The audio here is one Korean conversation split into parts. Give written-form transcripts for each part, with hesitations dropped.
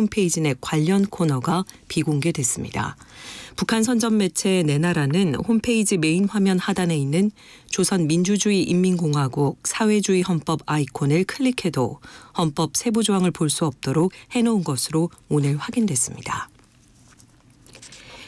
홈페이지 내 관련 코너가 비공개됐습니다. 북한 선전 매체 내 나라는 홈페이지 메인 화면 하단에 있는 조선민주주의인민공화국 사회주의 헌법 아이콘을 클릭해도 헌법 세부 조항을 볼 수 없도록 해놓은 것으로 오늘 확인됐습니다.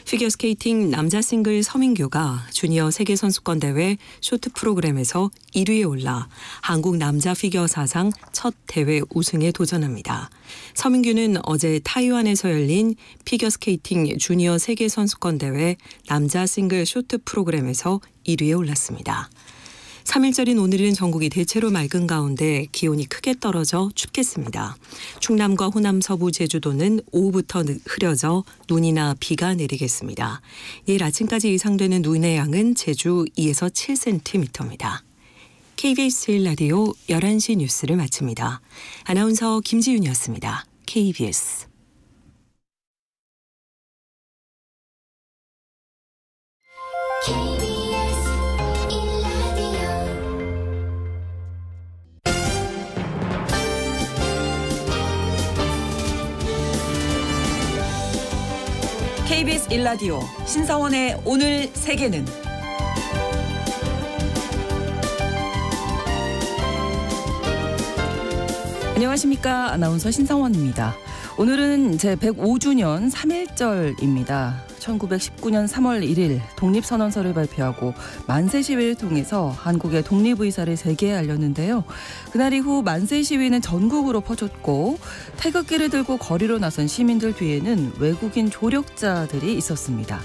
피겨스케이팅 남자 싱글 서민규가 주니어 세계선수권대회 쇼트 프로그램에서 1위에 올라 한국 남자 피겨 사상 첫 대회 우승에 도전합니다. 서민규는 어제 타이완에서 열린 피겨스케이팅 주니어 세계선수권대회 남자 싱글 쇼트 프로그램에서 1위에 올랐습니다. 3일절인 오늘은 전국이 대체로 맑은 가운데 기온이 크게 떨어져 춥겠습니다. 충남과 호남 서부 제주도는 오후부터 흐려져 눈이나 비가 내리겠습니다. 내일 아침까지 예상되는 눈의 양은 제주 2에서 7cm입니다. KBS 1라디오 11시 뉴스를 마칩니다. 아나운서 김지윤이었습니다. KBS. KBS 1라디오 신성원의 오늘 세계는 안녕하십니까. 아나운서 신성원입니다. 오늘은 제105주년 3.1절입니다. 1919년 3월 1일 독립선언서를 발표하고 만세 시위를 통해서 한국의 독립의사를 세계에 알렸는데요. 그날 이후 만세 시위는 전국으로 퍼졌고 태극기를 들고 거리로 나선 시민들 뒤에는 외국인 조력자들이 있었습니다.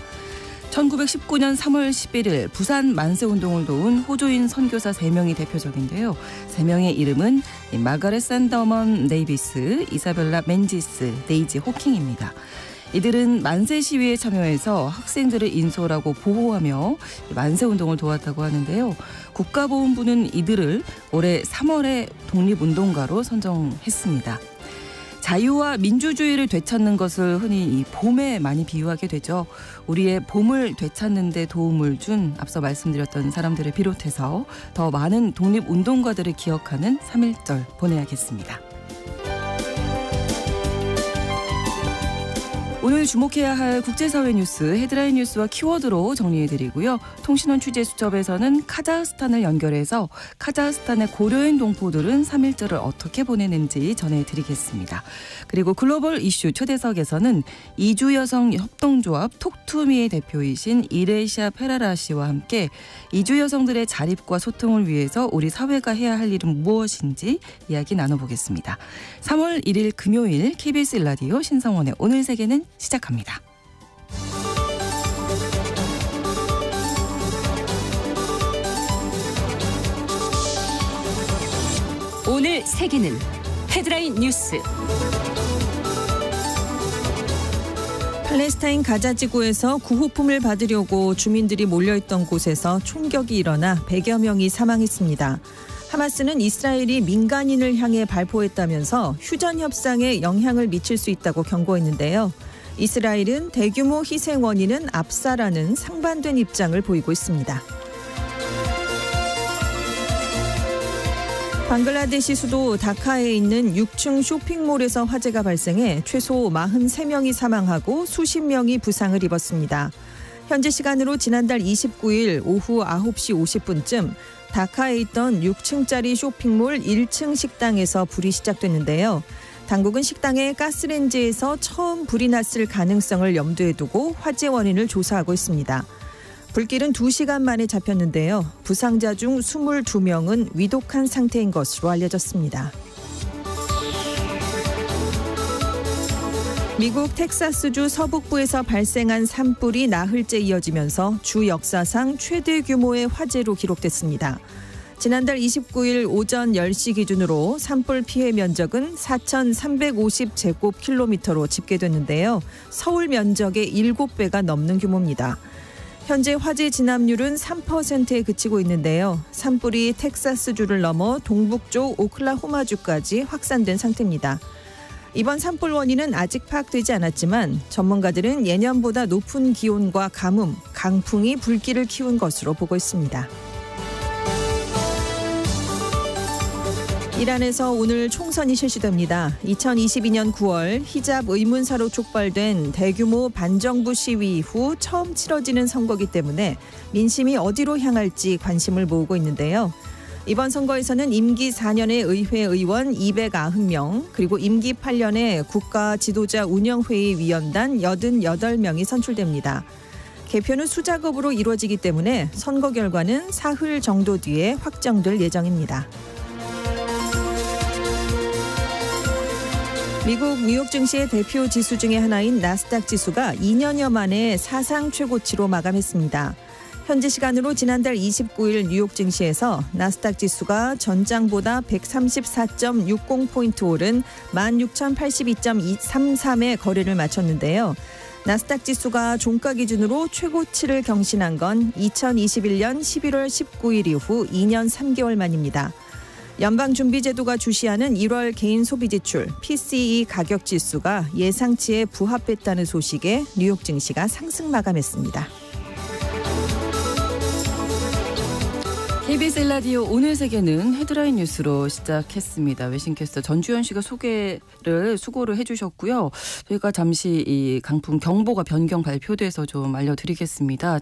1919년 3월 11일 부산 만세운동을 도운 호주인 선교사 3명이 대표적인데요. 3명의 이름은 마가렛 샌더먼 네이비스, 이사벨라 맨지스, 데이지 호킹입니다. 이들은 만세 시위에 참여해서 학생들을 인솔하고 보호하며 만세운동을 도왔다고 하는데요. 국가보훈부는 이들을 올해 3월에 독립운동가로 선정했습니다. 자유와 민주주의를 되찾는 것을 흔히 이 봄에 많이 비유하게 되죠. 우리의 봄을 되찾는 데 도움을 준 앞서 말씀드렸던 사람들을 비롯해서 더 많은 독립운동가들을 기억하는 3.1절 보내야겠습니다. 오늘 주목해야 할 국제사회 뉴스 헤드라인 뉴스와 키워드로 정리해드리고요. 통신원 취재수첩에서는 카자흐스탄을 연결해서 카자흐스탄의 고려인 동포들은 3.1절을 어떻게 보내는지 전해드리겠습니다. 그리고 글로벌 이슈 초대석에서는 이주여성 협동조합 톡투미의 대표이신 이레시아 페라라 씨와 함께 이주 여성들의 자립과 소통을 위해서 우리 사회가 해야 할 일은 무엇인지 이야기 나눠보겠습니다. 3월 1일 금요일 KBS 1라디오 신성원의 오늘 세계는 시작합니다. 오늘 세계는 헤드라인 뉴스. 팔레스타인 가자 지구에서 구호품을 받으려고 주민들이 몰려있던 곳에서 총격이 일어나 100여 명이 사망했습니다. 하마스는 이스라엘이 민간인을 향해 발포했다면서 휴전 협상에 영향을 미칠 수 있다고 경고했는데요. 이스라엘은 대규모 희생 원인은 압사라는 상반된 입장을 보이고 있습니다. 방글라데시 수도 다카에 있는 6층 쇼핑몰에서 화재가 발생해 최소 43명이 사망하고 수십 명이 부상을 입었습니다. 현지 시간으로 지난달 29일 오후 9시 50분쯤 다카에 있던 6층짜리 쇼핑몰 1층 식당에서 불이 시작됐는데요. 당국은 식당의 가스레인지에서 처음 불이 났을 가능성을 염두에 두고 화재 원인을 조사하고 있습니다. 불길은 2시간 만에 잡혔는데요. 부상자 중 22명은 위독한 상태인 것으로 알려졌습니다. 미국 텍사스주 서북부에서 발생한 산불이 나흘째 이어지면서 주 역사상 최대 규모의 화재로 기록됐습니다. 지난달 29일 오전 10시 기준으로 산불 피해 면적은 4,350제곱킬로미터로 집계됐는데요. 서울 면적의 7배가 넘는 규모입니다. 현재 화재 진압률은 3%에 그치고 있는데요. 산불이 텍사스주를 넘어 동북쪽 오클라호마주까지 확산된 상태입니다. 이번 산불 원인은 아직 파악되지 않았지만 전문가들은 예년보다 높은 기온과 가뭄, 강풍이 불길을 키운 것으로 보고 있습니다. 이란에서 오늘 총선이 실시됩니다. 2022년 9월 히잡 의문사로 촉발된 대규모 반정부 시위 이후 처음 치러지는 선거기 때문에 민심이 어디로 향할지 관심을 모으고 있는데요. 이번 선거에서는 임기 4년의 의회 의원 290명, 그리고 임기 8년의 국가 지도자 운영회의 위원단 88명이 선출됩니다. 개표는 수작업으로 이루어지기 때문에 선거 결과는 사흘 정도 뒤에 확정될 예정입니다. 미국 뉴욕 증시의 대표 지수 중에 하나인 나스닥 지수가 2년여 만에 사상 최고치로 마감했습니다. 현지 시간으로 지난달 29일 뉴욕 증시에서 나스닥 지수가 전장보다 134.60포인트 오른 16,082.33의 거래를 마쳤는데요. 나스닥 지수가 종가 기준으로 최고치를 경신한 건 2021년 11월 19일 이후 2년 3개월 만입니다. 연방준비제도가 주시하는 1월 개인 소비지출 PCE 가격 지수가 예상치에 부합했다는 소식에 뉴욕 증시가 상승 마감했습니다. KBS 일라디오 오늘 세계는 헤드라인 뉴스로 시작했습니다. 외신캐스터 전주현 씨가 수고를 해주셨고요. 저희가 잠시 이 강풍 경보가 변경 발표돼서 좀 알려드리겠습니다.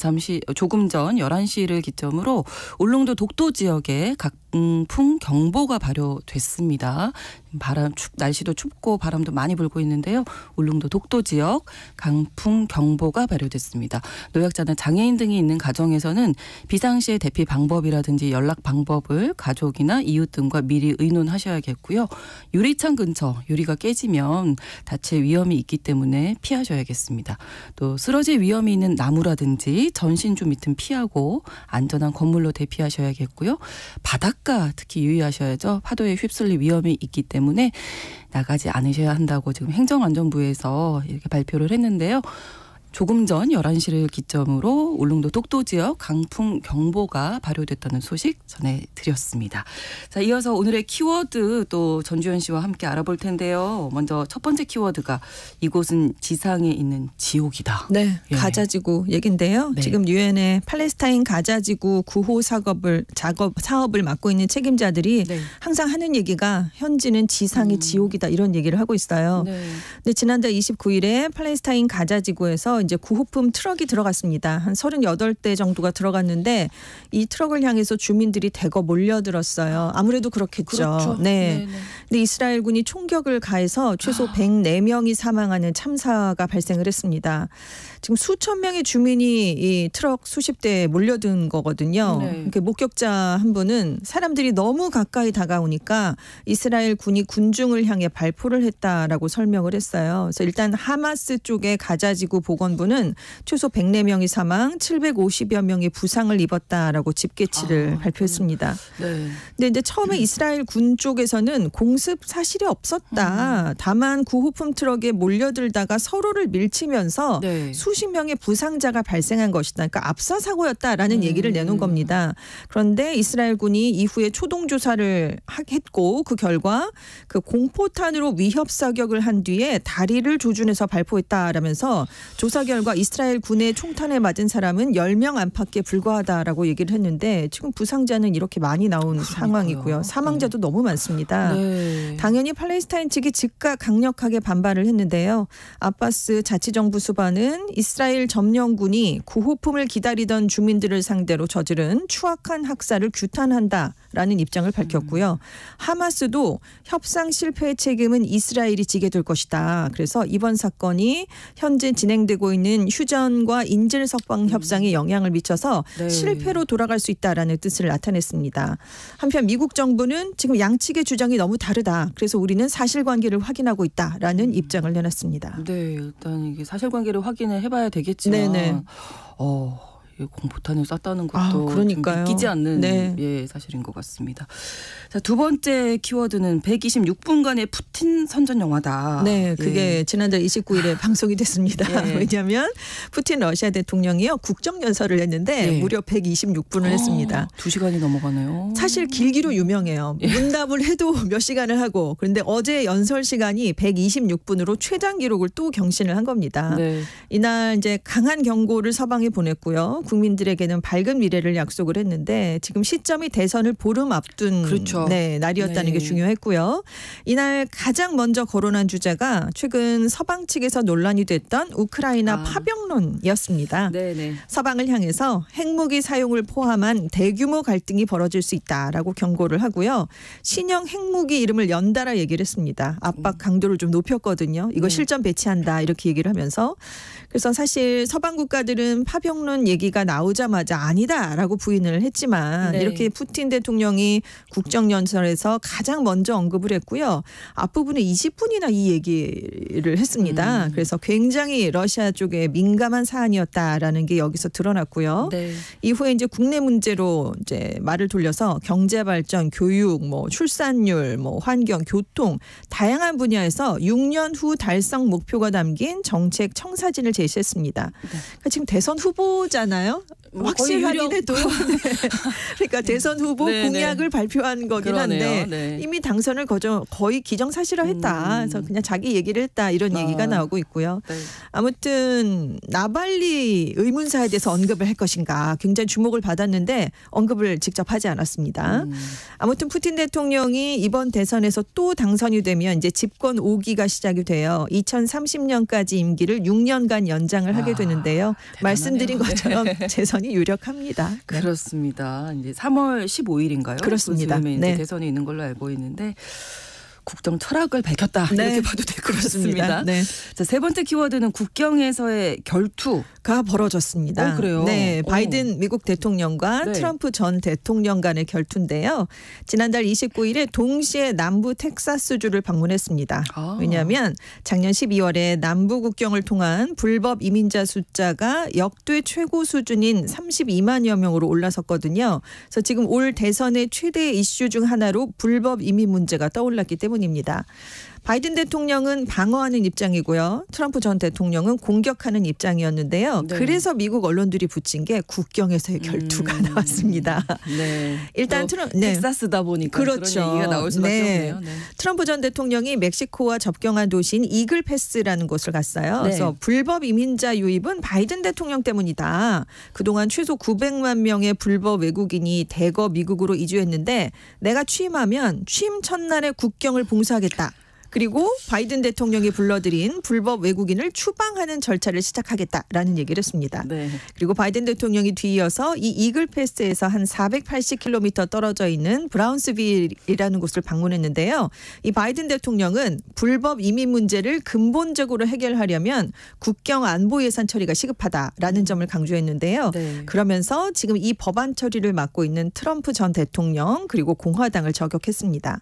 조금 전 11시를 기점으로 울릉도 독도 지역에 강풍 경보가 발효됐습니다. 날씨도 춥고 바람도 많이 불고 있는데요. 울릉도 독도 지역 강풍 경보가 발효됐습니다. 노약자나 장애인 등이 있는 가정에서는 비상시의 대피 방법이라든지 연락 방법을 가족이나 이웃 등과 미리 의논하셔야겠고요. 유리창 근처 유리가 깨지면 다칠 위험이 있기 때문에 피하셔야겠습니다. 또 쓰러질 위험이 있는 나무라든지 전신주 밑은 피하고 안전한 건물로 대피하셔야겠고요. 바닷가 특히 유의하셔야죠. 파도에 휩쓸릴 위험이 있기 때문에 나가지 않으셔야 한다고 지금 행정안전부에서 이렇게 발표를 했는데요. 조금 전 11시를 기점으로 울릉도 독도 지역 강풍 경보가 발효됐다는 소식 전해드렸습니다. 자, 이어서 오늘의 키워드 또 전주현 씨와 함께 알아볼 텐데요. 먼저 첫 번째 키워드가 이곳은 지상에 있는 지옥이다. 네, 예. 가자지구 얘긴데요. 네. 지금 유엔의 팔레스타인 가자지구 구호 사업을 맡고 있는 책임자들이 네. 항상 하는 얘기가 현지는 지상의 지옥이다 이런 얘기를 하고 있어요. 네. 근데 지난달 29일에 팔레스타인 가자지구에서 이제 구호품 트럭이 들어갔습니다. 한 38대 정도가 들어갔는데 이 트럭을 향해서 주민들이 대거 몰려들었어요. 아무래도 그렇겠죠. 그렇죠. 네. 네네. 근데 이스라엘군이 총격을 가해서 최소 104명이 사망하는 참사가 발생을 했습니다. 지금 수천 명의 주민이 이 트럭 수십 대에 몰려든 거거든요. 네. 이렇게 목격자 한 분은 사람들이 너무 가까이 다가오니까 이스라엘 군이 군중을 향해 발포를 했다라고 설명을 했어요. 그래서 일단 하마스 쪽의 가자지구 보건부는 최소 104명이 사망, 750여 명이 부상을 입었다라고 집계치를 발표했습니다. 네. 근데 이제 처음에 이스라엘 군 쪽에서는 공습 사실이 없었다. 다만 구호품 트럭에 몰려들다가 서로를 밀치면서 네. 수십 명의 부상자가 발생한 것이다. 그러니까 압사 사고였다라는 얘기를 내놓은 겁니다. 그런데 이스라엘 군이 이후에 초동 조사를 했고 그 결과 그 공포탄으로 위협 사격을 한 뒤에 다리를 조준해서 발포했다라면서 조사 결과 이스라엘 군의 총탄에 맞은 사람은 10명 안팎에 불과하다라고 얘기를 했는데 지금 부상자는 이렇게 많이 나온 상황이고요. 사망자도 너무 많습니다. 네. 당연히 팔레스타인 측이 즉각 강력하게 반발을 했는데요. 아바스 자치정부 수반은 이스라엘 점령군이 구호품을 기다리던 주민들을 상대로 저지른 추악한 학살을 규탄한다라는 입장을 밝혔고요. 하마스도 협상 실패의 책임은 이스라엘이 지게 될 것이다. 그래서 이번 사건이 현재 진행되고 있는 휴전과 인질 석방 협상에 영향을 미쳐서 네. 실패로 돌아갈 수 있다라는 뜻을 나타냈습니다. 한편 미국 정부는 지금 양측의 주장이 너무 다르다. 그래서 우리는 사실관계를 확인하고 있다라는 입장을 내놨습니다. 네, 일단 이게 사실관계를 확인을 해봐야 되겠지만, 네네. 공포탄을 쐈다는 것도 그러니까요. 좀 믿기지 않는 네. 사실인 것 같습니다. 자, 두 번째 키워드는 126분간의 푸틴 선전 영화다. 네, 그게 지난달 29일에 방송이 됐습니다. 예. 왜냐하면 푸틴 러시아 대통령이요 국정연설을 했는데 예. 무려 126분을 했습니다. 2시간이 넘어가네요. 사실 길기로 유명해요. 문답을 해도 몇 시간을 하고 그런데 어제 연설 시간이 126분으로 최장 기록을 또 경신을 한 겁니다. 네. 이날 이제 강한 경고를 서방에 보냈고요. 국민들에게는 밝은 미래를 약속을 했는데 지금 시점이 대선을 보름 앞둔 그렇죠. 날이었다는 게 중요했고요. 이날 가장 먼저 거론한 주제가 최근 서방 측에서 논란이 됐던 우크라이나 파병론이었습니다. 네네. 서방을 향해서 핵무기 사용을 포함한 대규모 갈등이 벌어질 수 있다라고 경고를 하고요. 신형 핵무기 이름을 연달아 얘기를 했습니다. 압박 강도를 좀 높였거든요. 이거 실전 배치한다 이렇게 얘기를 하면서. 그래서 사실 서방 국가들은 파병론 얘기가 나오자마자 아니다라고 부인을 했지만 이렇게 푸틴 대통령이 국정연설에서 가장 먼저 언급을 했고요. 앞부분에 20분이나 이 얘기를 했습니다. 그래서 굉장히 러시아 쪽에 민감한 사안이었다라는 게 여기서 드러났고요. 네. 이후에 이제 국내 문제로 이제 말을 돌려서 경제 발전, 교육, 뭐 출산율, 뭐 환경, 교통 다양한 분야에서 6년 후 달성 목표가 담긴 정책 청사진을 제시했습니다. 그러니까 지금 대선 후보잖아요. 확실하긴 해도 그러니까 대선 후보 공약을 발표한 거긴 한데 이미 당선을 거의 기정사실화했다. 그래서 그냥 자기 얘기를 했다 이런 얘기가 나오고 있고요. 아무튼 나발리 의문사에 대해서 언급을 할 것인가 굉장히 주목을 받았는데 언급을 직접 하지 않았습니다. 아무튼 푸틴 대통령이 이번 대선에서 또 당선이 되면 이제 집권 5기가 시작이 돼요. 2030년까지 임기를 6년간 연장을 하게 되는데요. 말씀드린 것처럼 재선이 유력합니다. 그렇습니다. 이제 3월 15일인가요? 그렇습니다. 이제 대선이 있는 걸로 알고 있는데 국정 철학을 밝혔다 이렇게 봐도 될 것 같습니다. 네. 자, 세 번째 키워드는 국경에서의 결투가 벌어졌습니다. 그래요? 네, 바이든 미국 대통령과 트럼프 전 대통령 간의 결투인데요. 지난달 29일에 동시에 남부 텍사스주를 방문했습니다. 왜냐하면 작년 12월에 남부 국경을 통한 불법 이민자 숫자가 역대 최고 수준인 32만여 명으로 올라섰거든요. 그래서 지금 올 대선의 최대 이슈 중 하나로 불법 이민 문제가 떠올랐기 때문입니다. 바이든 대통령은 방어하는 입장이고요. 트럼프 전 대통령은 공격하는 입장이었는데요. 그래서 미국 언론들이 붙인 게 국경에서의 결투가 나왔습니다. 일단 텍사스다 보니까 그렇죠. 그런 얘기가 나올 수밖에 없네요. 트럼프 전 대통령이 멕시코와 접경한 도시인 이글 패스라는 곳을 갔어요. 그래서 불법 이민자 유입은 바이든 대통령 때문이다. 그동안 최소 900만 명의 불법 외국인이 대거 미국으로 이주했는데 내가 취임하면 취임 첫날에 국경을 봉쇄하겠다. 그리고 바이든 대통령이 불러들인 불법 외국인을 추방하는 절차를 시작하겠다라는 얘기를 했습니다. 그리고 바이든 대통령이 뒤이어서 이 이글 패스에서 한 480km 떨어져 있는 브라운스빌이라는 곳을 방문했는데요. 이 바이든 대통령은 불법 이민 문제를 근본적으로 해결하려면 국경 안보 예산 처리가 시급하다라는 점을 강조했는데요. 그러면서 지금 이 법안 처리를 맡고 있는 트럼프 전 대통령 그리고 공화당을 저격했습니다.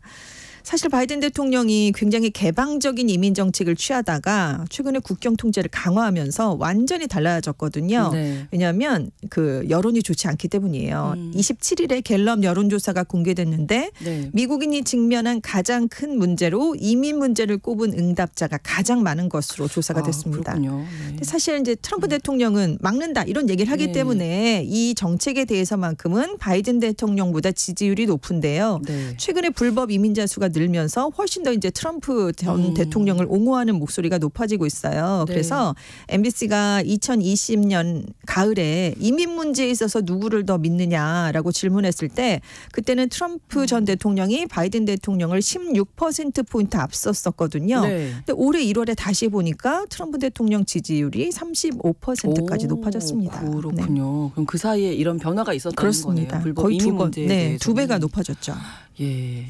사실 바이든 대통령이 굉장히 개방적인 이민 정책을 취하다가 최근에 국경 통제를 강화하면서 완전히 달라졌거든요. 왜냐하면 그 여론이 좋지 않기 때문이에요. 27일에 갤럽 여론조사가 공개됐는데 미국인이 직면한 가장 큰 문제로 이민 문제를 꼽은 응답자가 가장 많은 것으로 조사가 됐습니다. 근데 사실 이제 트럼프 대통령은 막는다 이런 얘기를 하기 때문에 이 정책에 대해서만큼은 바이든 대통령보다 지지율이 높은데요. 최근에 불법 이민자 수가 늘면서 훨씬 더 이제 트럼프 전 대통령을 옹호하는 목소리가 높아지고 있어요. 그래서 MBC가 2020년 가을에 이민 문제에 있어서 누구를 더 믿느냐라고 질문했을 때 그때는 트럼프 전 대통령이 바이든 대통령을 16%포인트 앞섰었거든요. 근데 올해 1월에 다시 보니까 트럼프 대통령 지지율이 35%까지 높아졌습니다. 그렇군요. 그럼 그 사이에 이런 변화가 있었다는 그렇습니다. 거네요. 불법 거의 이민 문제에 대해서는. 2배가 높아졌죠. 이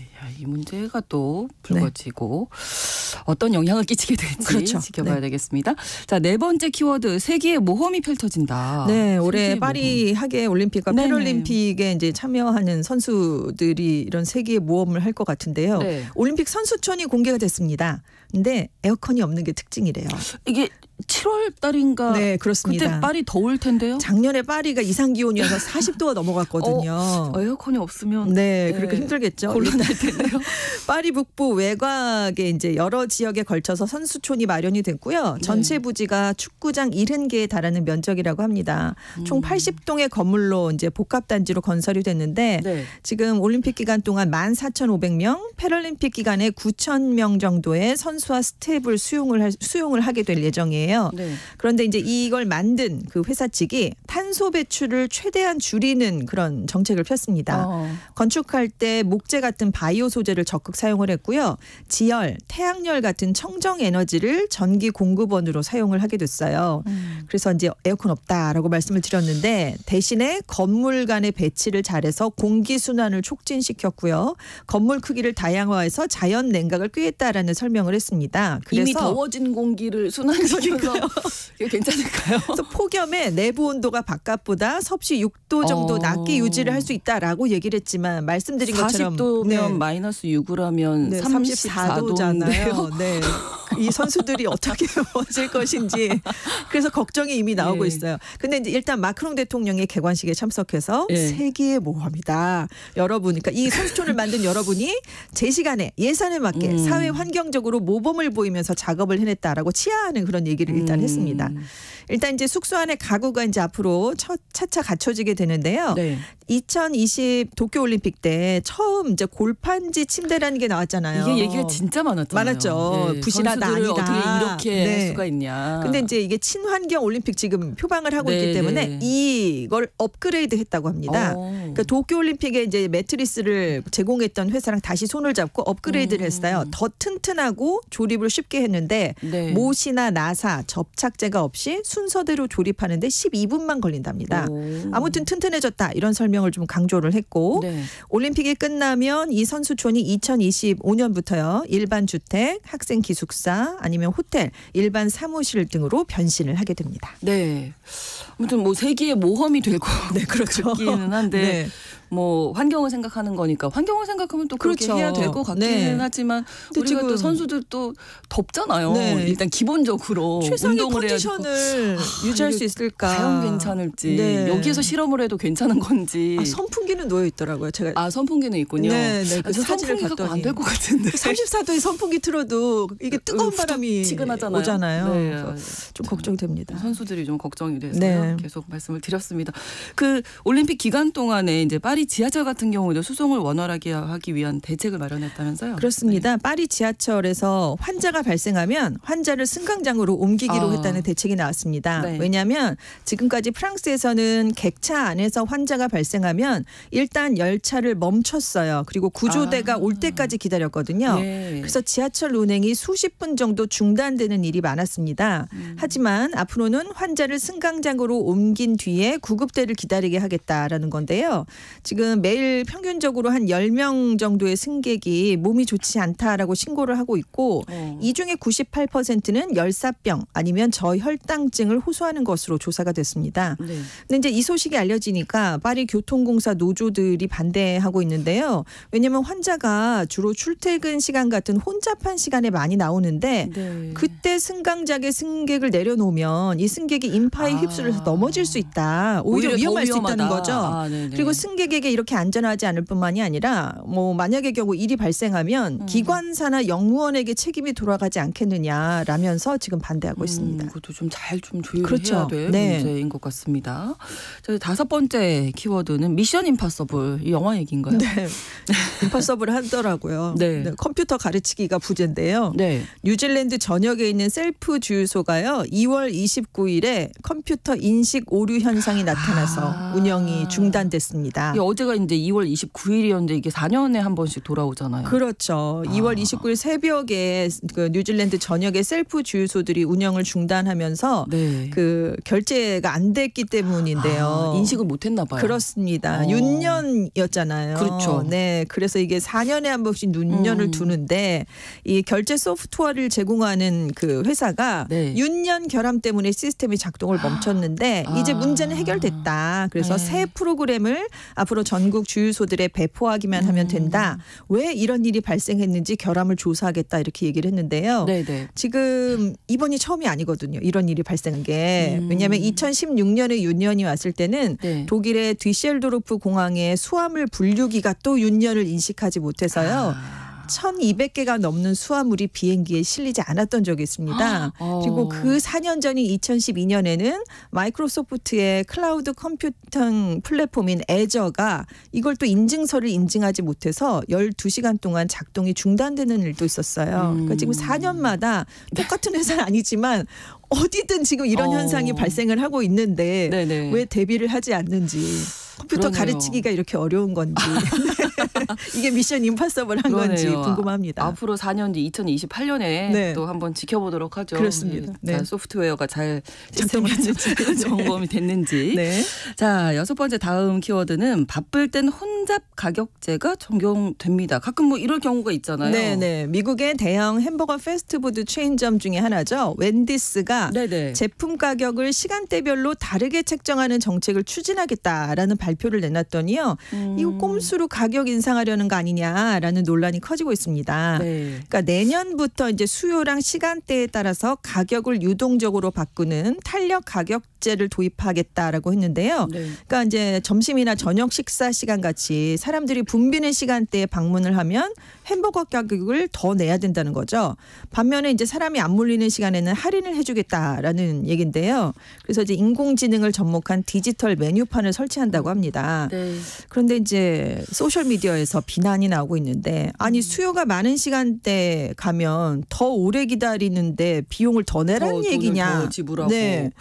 문제가 또 불거지고 어떤 영향을 끼치게 될지 지켜봐야 되겠습니다. 자, 네 번째 키워드 세계의 모험이 펼쳐진다. 올해 파리 하계 올림픽과 패럴림픽에 이제 참여하는 선수들이 이런 세계의 모험을 할 것 같은데요. 올림픽 선수촌이 공개가 됐습니다. 근데 에어컨이 없는 게 특징이래요. 이게 7월 달인가? 네, 그렇습니다. 그때 파리 더울 텐데요. 작년에 파리가 이상 기온이어서 40도가 넘어갔거든요. 에어컨이 없으면 그렇게 힘들겠죠. 곤란할 텐데요. 파리 북부 외곽에 이제 여러 지역에 걸쳐서 선수촌이 마련이 됐고요. 전체 부지가 축구장 70개에 달하는 면적이라고 합니다. 총 80동의 건물로 이제 복합 단지로 건설이 됐는데 지금 올림픽 기간 동안 14,500명, 패럴림픽 기간에 9,000명 정도의 선수 탄수화 스텝을 수용을 하게 될 예정이에요. 네. 그런데 이제 이걸 만든 그 회사 측이 탄소 배출을 최대한 줄이는 그런 정책을 폈습니다. 건축할 때 목재 같은 바이오 소재를 적극 사용을 했고요. 지열, 태양열 같은 청정 에너지를 전기 공급원으로 사용을 하게 됐어요. 그래서 이제 에어컨 없다라고 말씀을 드렸는데 대신에 건물 간의 배치를 잘해서 공기 순환을 촉진시켰고요. 건물 크기를 다양화해서 자연 냉각을 꾀했다라는 설명을 했습니다. 그래서 이미 더워진 공기를 순환시켜서 이게 괜찮을까요? 그래서 폭염에 내부 온도가 바깥보다 섭씨 6도 정도 낮게 유지를 할 수 있다라고 얘기를 했지만 말씀드린 것처럼 40도면 마이너스 6으라면 네, 34도잖아요. 네. 이 선수들이 어떻게 버틸 것인지 그래서 걱정이 이미 나오고 예. 있어요. 근데 이제 일단 마크롱 대통령의 개관식에 참석해서 예. 세계의 모험이다. 여러분, 그러니까 이 선수촌을 만든 여러분이 제 시간에 예산에 맞게 사회 환경적으로 모범을 보이면서 작업을 해냈다라고 치하하는 그런 얘기를 일단 했습니다. 일단 이제 숙소 안에 가구가 이제 앞으로 차차 갖춰지게 되는데요. 네. 2020 도쿄올림픽 때 처음 이제 골판지 침대라는 게 나왔잖아요. 이게 얘기가 진짜 많았잖아요. 많았죠. 네. 부실하다, 선수들을 아니다. 어떻게 이렇게 네. 할 수가 있냐. 근데 이제 이게 친환경 올림픽 지금 표방을 하고 네, 있기 때문에 네. 이걸 업그레이드 했다고 합니다. 그러니까 도쿄올림픽에 이제 매트리스를 제공했던 회사랑 다시 손을 잡고 업그레이드를 했어요. 더 튼튼하고 조립을 쉽게 했는데 네. 못이나 나사, 접착제가 없이 순서대로 조립하는데 12분만 걸린답니다. 아무튼 튼튼해졌다 이런 설명을 좀 강조를 했고 네. 올림픽이 끝나면 이 선수촌이 2025년부터요. 일반 주택, 학생 기숙사 아니면 호텔, 일반 사무실 등으로 변신을 하게 됩니다. 네. 아무튼 뭐 세계의 모험이 되고 네, 그렇죠. 있기는 한데 네. 뭐 환경을 생각하는 거니까 환경을 생각하면 또 그렇게 그렇죠. 해야 될 것 같기는 네. 하지만 근데 우리가 또 지금 선수들 또 덥잖아요. 네. 일단 기본적으로 최상의 운동을 해야 되고 컨디션을 유지할 이게 수 있을까? 과연 괜찮을지 네. 여기에서 실험을 해도 괜찮은 건지. 선풍기는 놓여 있더라고요. 제가 선풍기는 있군요. 네, 그 사진을 선풍기 갖고 봤더니 안 될 것 같은데. 34도에 선풍기 틀어도 이게 뜨거운 바람이 후덥지근하잖아요. 오잖아요. 네. 그래서 좀 걱정이 됩니다. 선수들이 좀 걱정이 돼서요. 네. 계속 말씀을 드렸습니다. 그 올림픽 기간 동안에 이제 파리 지하철 같은 경우도 수송을 원활하게 하기 위한 대책을 마련했다면서요? 그렇습니다. 파리 지하철에서 환자가 발생하면 환자를 승강장으로 옮기기로 했다는 대책이 나왔습니다. 네. 왜냐하면 지금까지 프랑스에서는 객차 안에서 환자가 발생하면 일단 열차를 멈췄어요. 그리고 구조대가 올 때까지 기다렸거든요. 네. 그래서 지하철 운행이 수십 분 정도 중단되는 일이 많았습니다. 하지만 앞으로는 환자를 승강장으로 옮긴 뒤에 구급대를 기다리게 하겠다라는 건데요. 지금 매일 평균적으로 한 10명 정도의 승객이 몸이 좋지 않다라고 신고를 하고 있고 이 중에 98%는 열사병 아니면 저혈당증을 호소하는 것으로 조사가 됐습니다. 네. 근데 이제 이 소식이 알려지니까 파리 교통공사 노조들이 반대하고 있는데요. 왜냐하면 환자가 주로 출퇴근 시간 같은 혼잡한 시간에 많이 나오는데 네. 그때 승강장에 승객을 내려놓으면 이 승객이 인파에 휩쓸려서 넘어질 수 있다. 오히려 더 위험할 수 위험하다. 있다는 거죠. 네네. 그리고 승객에게 이렇게 안전하지 않을 뿐만이 아니라 뭐 만약의 경우 일이 발생하면 기관사나 영무원에게 책임이 돌아가지 않겠느냐라면서 지금 반대하고 있습니다. 그것도 좀 잘 좀 조율해야 그렇죠. 될 네. 문제인 것 같습니다. 자, 다섯 번째 키워드는 미션 임파서블. 이 영화 얘기인가요? 네. 임파서블 하더라고요. 네. 네, 컴퓨터 가르치기가 부제인데요. 네. 뉴질랜드 전역에 있는 셀프 주유소가요. 2월 29일에 컴퓨터 인식 오류 현상이 나타나서 운영이 중단됐습니다. 어제가 이제 2월 29일이었는데 이게 4년에 한 번씩 돌아오잖아요. 그렇죠. 2월 29일 새벽에 그 뉴질랜드 전역의 셀프 주유소들이 운영을 중단하면서 네. 그 결제가 안 됐기 때문인데요. 인식을 못했나 봐요. 그렇습니다. 윤년이었잖아요. 그렇죠. 네, 그래서 이게 4년에 한 번씩 윤년을 두는데 이 결제 소프트웨어를 제공하는 그 회사가 네. 윤년 결함 때문에 시스템이 작동을 멈췄는데 이제 문제는 해결됐다. 그래서 네. 새 프로그램을 앞으로 전국 주유소들에 배포하기만 하면 된다. 왜 이런 일이 발생했는지 결함을 조사하겠다 이렇게 얘기를 했는데요. 네네. 지금 이번이 처음이 아니거든요. 이런 일이 발생한 게. 왜냐하면 2016년에 윤년이 왔을 때는 네. 독일의 뒤셀도르프 공항에 수화물 분류기가 또 윤년을 인식하지 못해서요. 1200개가 넘는 수화물이 비행기에 실리지 않았던 적이 있습니다. 그리고 그 4년 전인 2012년에는 마이크로소프트의 클라우드 컴퓨팅 플랫폼인 애저가 이걸 또 인증서를 인증하지 못해서 12시간 동안 작동이 중단되는 일도 있었어요. 그러니까 지금 4년마다 똑같은 회사는 아니지만 어디든 지금 이런 현상이 발생을 하고 있는데 네네. 왜 대비를 하지 않는지. 컴퓨터 그러네요. 가르치기가 이렇게 어려운 건지 이게 미션 임파서블한 건지 궁금합니다. 앞으로 4년 뒤 2028년에 네. 또 한번 지켜보도록 하죠. 그렇습니다. 네. 자, 소프트웨어가 잘 작동했는지 점검이 됐는지. 네. 자, 6번째 다음 키워드는 바쁠 땐 혼잡 가격제가 적용됩니다. 가끔 뭐 이럴 경우가 있잖아요. 네네. 미국의 대형 햄버거 패스트푸드 체인점 중에 하나죠. 웬디스가 네네. 제품 가격을 시간대별로 다르게 책정하는 정책을 추진하겠다라는 발표를 내놨더니요. 이거 꼼수로 가격 인상하려는 거 아니냐라는 논란이 커지고 있습니다. 네. 그러니까 내년부터 이제 수요랑 시간대에 따라서 가격을 유동적으로 바꾸는 탄력 가격제를 도입하겠다라고 했는데요. 네. 그러니까 이제 점심이나 저녁 식사 시간 같이 사람들이 붐비는 시간대에 방문을 하면 햄버거 가격을 더 내야 된다는 거죠. 반면에 이제 사람이 안 몰리는 시간에는 할인을 해주겠다라는 얘긴데요. 그래서 이제 인공지능을 접목한 디지털 메뉴판을 설치한다고 합니다. 네. 그런데 이제 소셜 미디어에서 비난이 나오고 있는데 아니 수요가 많은 시간대 가면 더 오래 기다리는데 비용을 더 내라는 돈을 얘기냐. 더 지불하고. 네.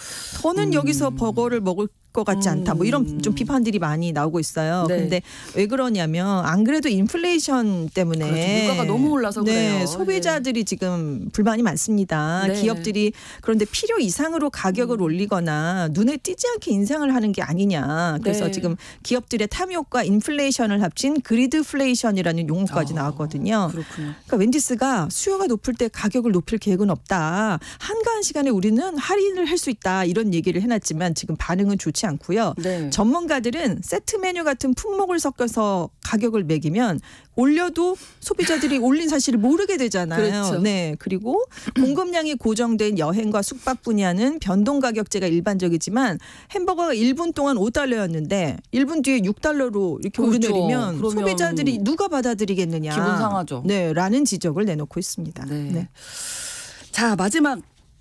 더는 여기서 버거를 먹을 것 같지 않다. 뭐 이런 좀 비판들이 많이 나오고 있어요. 네. 근데 왜 그러냐면 안 그래도 인플레이션 때문에 그렇죠. 물가가 너무 올라서 네, 그래요. 소비자들이 지금 불만이 많습니다. 네. 기업들이 그런데 필요 이상으로 가격을 올리거나 눈에 띄지 않게 인상을 하는 게 아니냐. 그래서 네. 지금 기업들의 탐욕과 인플레이션을 합친 그리드플레이션이라는 용어까지 나왔거든요. 그렇군요. 그러니까 웬디스가 수요가 높을 때 가격을 높일 계획은 없다. 한가한 시간에 우리는 할인을 할 수 있다. 이런 얘기를 해놨지만 지금 반응은 좋지 않고요. 네. 전문가들은 세트 메뉴 같은 품목을 섞어서 가격을 매기면 올려도 소비자들이 올린 사실을 모르게 되잖아요. 그렇죠. 네. 그리고 공급량이 고정된 여행과 숙박 분야는 변동 가격제가 일반적이지만 햄버거가 1분 동안 $5였는데 1분 뒤에 $6로 이렇게 그렇죠. 오르내리면 그러면 소비자들이 누가 받아들이겠느냐. 기분 상하죠. 네, 라는 지적을 내놓고 있습니다. 네. 네. 자, 마지막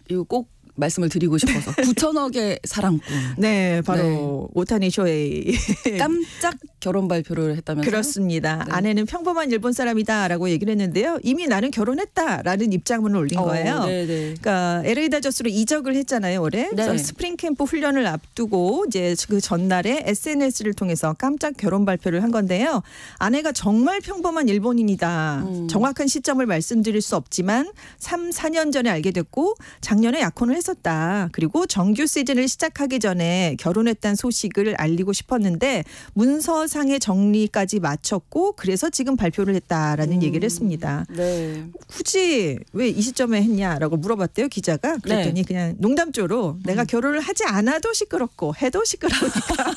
이거 꼭 말씀을 드리고 싶어서 9천억의 사랑꾼. 네, 바로 오타니 쇼헤이. 깜짝 결혼 발표를 했다면서요? 그렇습니다. 네. 아내는 평범한 일본 사람이다라고 얘기를 했는데요. 이미 나는 결혼했다라는 입장문을 올린 거예요. 네네. 그러니까 LA 다저스로 이적을 했잖아요, 올해. 그래서 네. 스프링 캠프 훈련을 앞두고 이제 그 전날에 SNS를 통해서 깜짝 결혼 발표를 한 건데요. 아내가 정말 평범한 일본인이다. 정확한 시점을 말씀드릴 수 없지만 3, 4년 전에 알게 됐고 작년에 약혼을 했었다. 그리고 정규 시즌을 시작하기 전에 결혼했다는 소식을 알리고 싶었는데 문서상의 정리까지 마쳤고 그래서 지금 발표를 했다라는 얘기를 했습니다. 네. 굳이 왜 이 시점에 했냐라고 물어봤대요, 기자가. 그랬더니 네. 그냥 농담조로 내가 결혼을 하지 않아도 시끄럽고 해도 시끄러우니까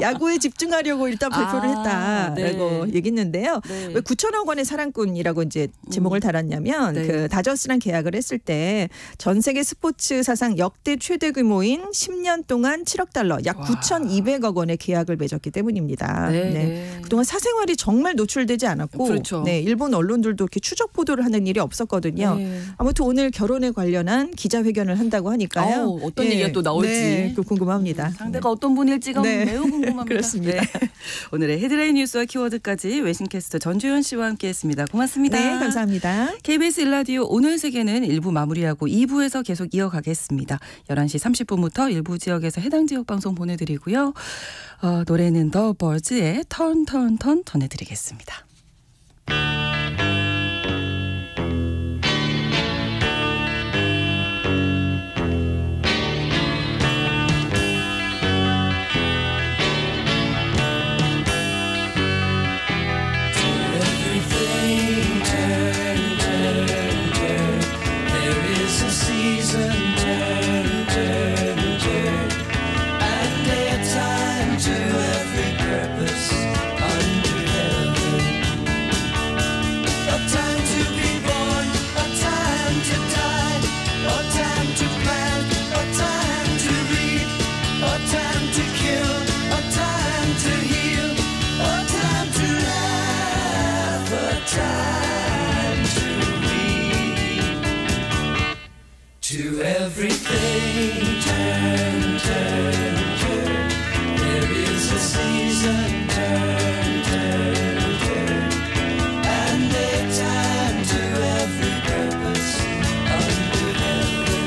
야구에 집중하려고 일단 발표를 했다라고 네. 얘기했는데요. 네. 왜 9천억 원의 사랑꾼이라고 이제 제목을 달았냐면 네. 그 다저스랑 계약을 했을 때 전 세계 스포츠 사상 역대 최대 규모인 10년 동안 $7억, 약 9,200억 원의 계약을 맺었기 때문입니다. 네. 네. 네. 그동안 사생활이 정말 노출되지 않았고 그렇죠. 네, 일본 언론들도 이렇게 추적 보도를 하는 일이 없었거든요. 네. 아무튼 오늘 결혼에 관련한 기자회견을 한다고 하니까요. 아우, 어떤 얘기가 또 나올지. 네, 그 궁금합니다. 상대가 어떤 분일지가 네. 매우 궁금합니다. 그렇습니다. 네. 오늘의 헤드라인 뉴스와 키워드까지 외신캐스터 전주현 씨와 함께했습니다. 고맙습니다. 네, 감사합니다. KBS 일라디오 오늘 세계는 1부 마무리하고 2부에서 계속 이어가겠습니다. 11시 30분부터 일부 지역에서 해당 지역 방송 보내드리고요. 노래는 더 버즈의 턴 전해드리겠습니다. everything turn, turn, turn. There is a season, turn, turn, turn. And a time to every purpose under heaven.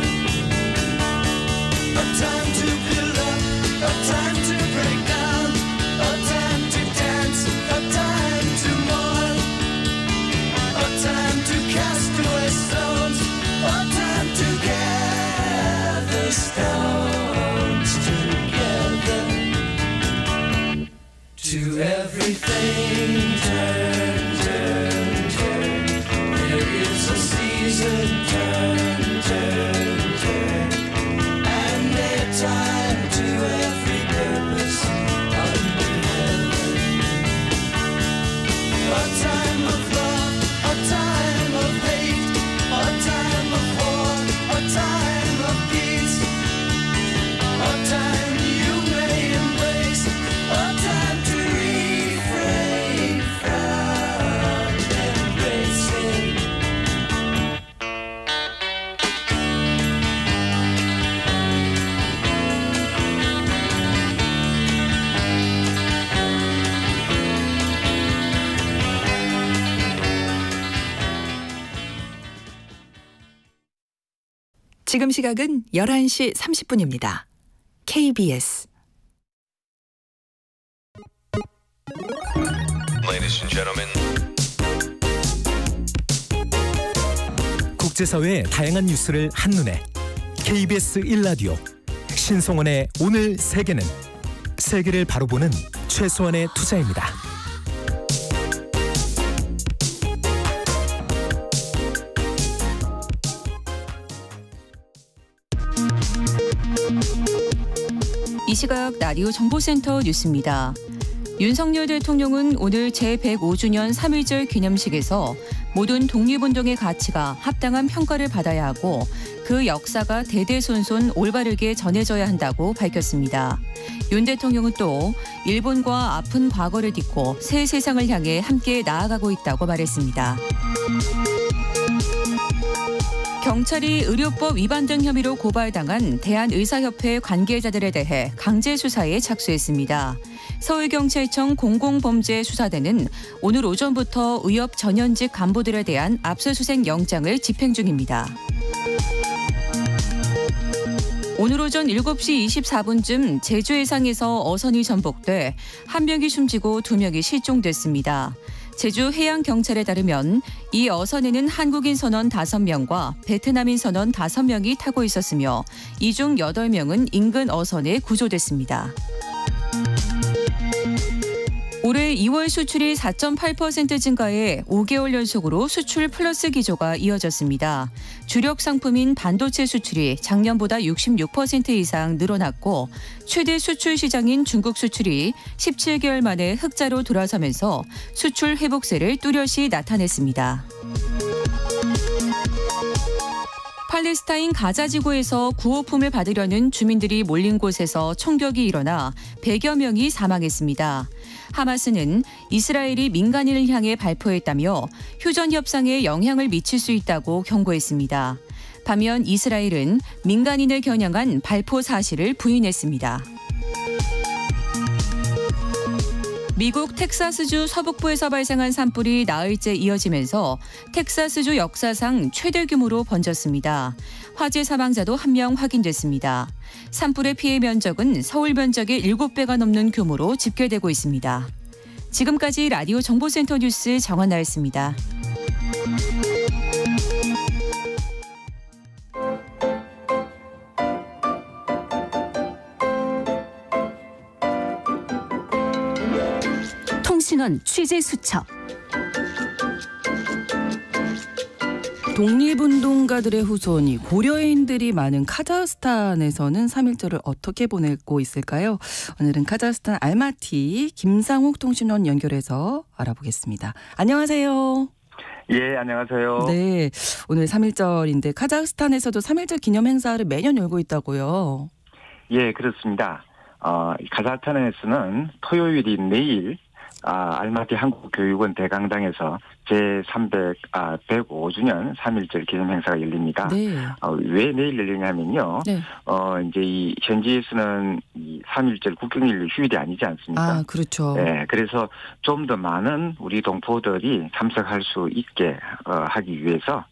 A time to build up, a time to break down, a time to dance, a time to mourn, a time to cast away stones, a time to gather stones together. To everything turn, turn, turn. There is a season, turn, turn, turn. And a time to every purpose under heaven. A time of love, a time of hate, a time of war, a time of peace, a time you may embrace, a time to refrain from embracing. 지금 시각은 11시 30분입니다. KBS Ladies and gentlemen. 국제사회의 다양한 뉴스를 한눈에 KBS 1라디오 신성원의 오늘 세계는 세계를 바로 보는 최소한의 투자입니다. 이 시각 라디오 정보센터 뉴스입니다. 윤석열 대통령은 오늘 제105주년 3.1절 기념식에서 모든 독립운동의 가치가 합당한 평가를 받아야 하고 그 역사가 대대손손 올바르게 전해져야 한다고 밝혔습니다. 윤 대통령은 또 일본과 아픈 과거를 딛고 새 세상을 향해 함께 나아가고 있다고 말했습니다. 경찰이 의료법 위반 등 혐의로 고발당한 대한의사협회 관계자들에 대해 강제 수사에 착수했습니다. 서울경찰청 공공범죄수사대는 오늘 오전부터 의협 전현직 간부들에 대한 압수수색 영장을 집행 중입니다. 오늘 오전 7시 24분쯤 제주 해상에서 어선이 전복돼 한 명이 숨지고 2명이 실종됐습니다. 제주 해양경찰에 따르면 이 어선에는 한국인 선원 5명과 베트남인 선원 5명이 타고 있었으며 이 중 8명은 인근 어선에 구조됐습니다. 올해 2월 수출이 4.8% 증가해 5개월 연속으로 수출 플러스 기조가 이어졌습니다. 주력 상품인 반도체 수출이 작년보다 66% 이상 늘어났고 최대 수출 시장인 중국 수출이 17개월 만에 흑자로 돌아서면서 수출 회복세를 뚜렷이 나타냈습니다. 팔레스타인 가자 지구에서 구호품을 받으려는 주민들이 몰린 곳에서 총격이 일어나 100여 명이 사망했습니다. 하마스는 이스라엘이 민간인을 향해 발포했다며 휴전 협상에 영향을 미칠 수 있다고 경고했습니다. 반면 이스라엘은 민간인을 겨냥한 발포 사실을 부인했습니다. 미국 텍사스주 서북부에서 발생한 산불이 나흘째 이어지면서 텍사스주 역사상 최대 규모로 번졌습니다. 화재 사망자도 1명 확인됐습니다. 산불의 피해 면적은 서울 면적의 7배가 넘는 규모로 집계되고 있습니다. 지금까지 라디오 정보센터 뉴스 정한나였습니다. 통신원 취재 수첩. 독립운동가들의 후손이 고려인들이 많은 카자흐스탄에서는 3.1절을 어떻게 보내고 있을까요? 오늘은 카자흐스탄 알마티 김상욱 통신원 연결해서 알아보겠습니다. 안녕하세요. 예, 안녕하세요. 네, 오늘 3.1절인데 카자흐스탄에서도 3.1절 기념 행사를 매년 열고 있다고요. 예, 그렇습니다. 카자흐스탄에서는 토요일인 내일 알마티 한국교육원 대강당에서 105주년 3.1절 기념 행사가 열립니다. 네. 왜 내일 열리냐면요. 네. 이제 이 현지에서는 이 3.1절 국경일 휴일이 아니지 않습니까? 아, 그렇죠. 네, 그래서 좀 더 많은 우리 동포들이 참석할 수 있게 하기 위해서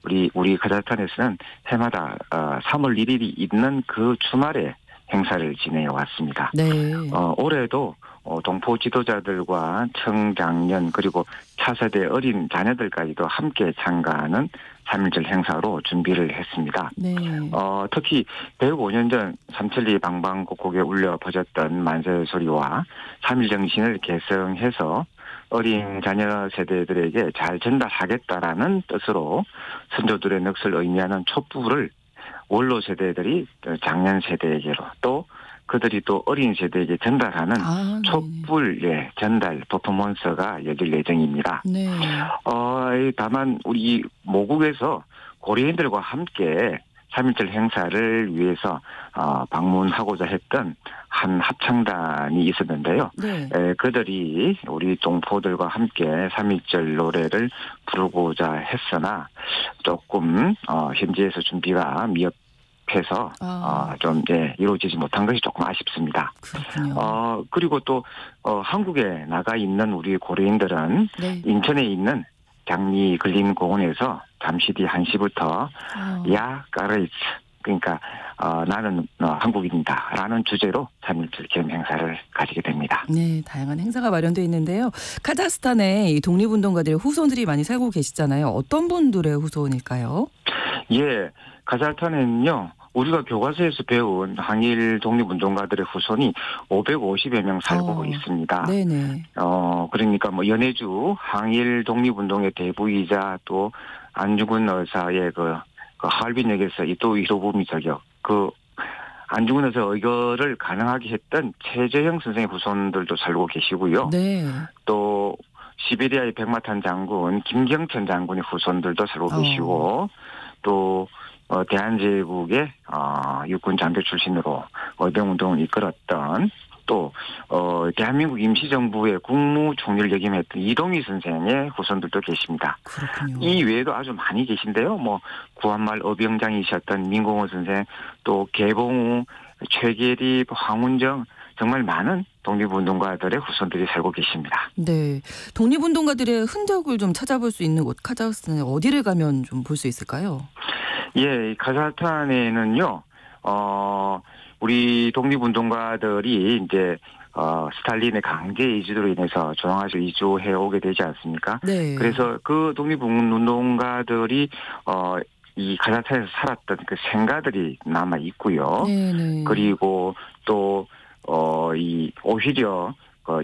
우리 카자흐스탄에서는 해마다 3월 1일이 있는 그 주말에 행사를 진행해 왔습니다. 네. 올해도 동포 지도자들과 청장년 그리고 차세대 어린 자녀들까지도 함께 참가하는 3.1절 행사로 준비를 했습니다. 네. 특히 105년 전 삼천리 방방곡곡에 울려 퍼졌던 만세 소리와 3.1 정신을 계승해서 어린 자녀 세대들에게 잘 전달하겠다라는 뜻으로 선조들의 넋을 의미하는 촛불을 원로 세대들이 장년 세대에게로 또 그들이 또 어린 세대에게 전달하는 네. 촛불 전달 퍼포먼스가 열릴 예정입니다. 네. 다만 우리 모국에서 고려인들과 함께 3.1절 행사를 위해서 방문하고자 했던 한 합창단이 있었는데요. 네. 그들이 우리 동포들과 함께 3.1절 노래를 부르고자 했으나 조금 현지에서 준비가 미흡해서 좀 이루어지지 못한 것이 조금 아쉽습니다. 그렇군요. 그리고 또 한국에 나가 있는 우리 고려인들은 네. 인천에 있는 장미 근린공원에서 잠시 뒤 1시부터 야 까르이츠 그러니까 나는 한국인이다 라는 주제로 3.1절 기념 행사를 가지게 됩니다. 네, 다양한 행사가 마련되어 있는데요. 카자흐스탄에 이 독립운동가들의 후손들이 많이 살고 계시잖아요. 어떤 분들의 후손일까요? 예, 카자흐스탄에는요. 우리가 교과서에서 배운 항일 독립운동가들의 후손이 550여 명 살고 있습니다. 네네. 그러니까 뭐 연해주 항일 독립운동의 대부이자 또 안중근 의사의 그 하얼빈역에서 또 히로부미 저격 안중근 의사 의거를 가능하게 했던 최재형 선생의 후손들도 살고 계시고요. 네. 또 시베리아의 백마탄 장군 김경천 장군의 후손들도 살고 계시고 또 대한제국의 육군 장교 출신으로 의병운동을 이끌었던 또 대한민국 임시정부의 국무총리를 역임했던 이동희 선생의 후손들도 계십니다. 그렇군요. 이 외에도 아주 많이 계신데요. 뭐 구한말 어병장이셨던 민공호 선생, 또 개봉우, 최계리, 황운정 정말 많은 독립운동가들의 후손들이 살고 계십니다. 네, 독립운동가들의 흔적을 좀 찾아볼 수 있는 곳 카자흐스탄에 어디를 가면 좀 볼 수 있을까요? 예, 카자흐스탄에는요. 우리 독립운동가들이 이제 스탈린의 강제 이주로 인해서 조용하게 이주해 오게 되지 않습니까? 네. 그래서 그 독립운동가들이 이 카자흐스탄에서 살았던 그 생가들이 남아 있고요. 네네. 그리고 또 이 오히려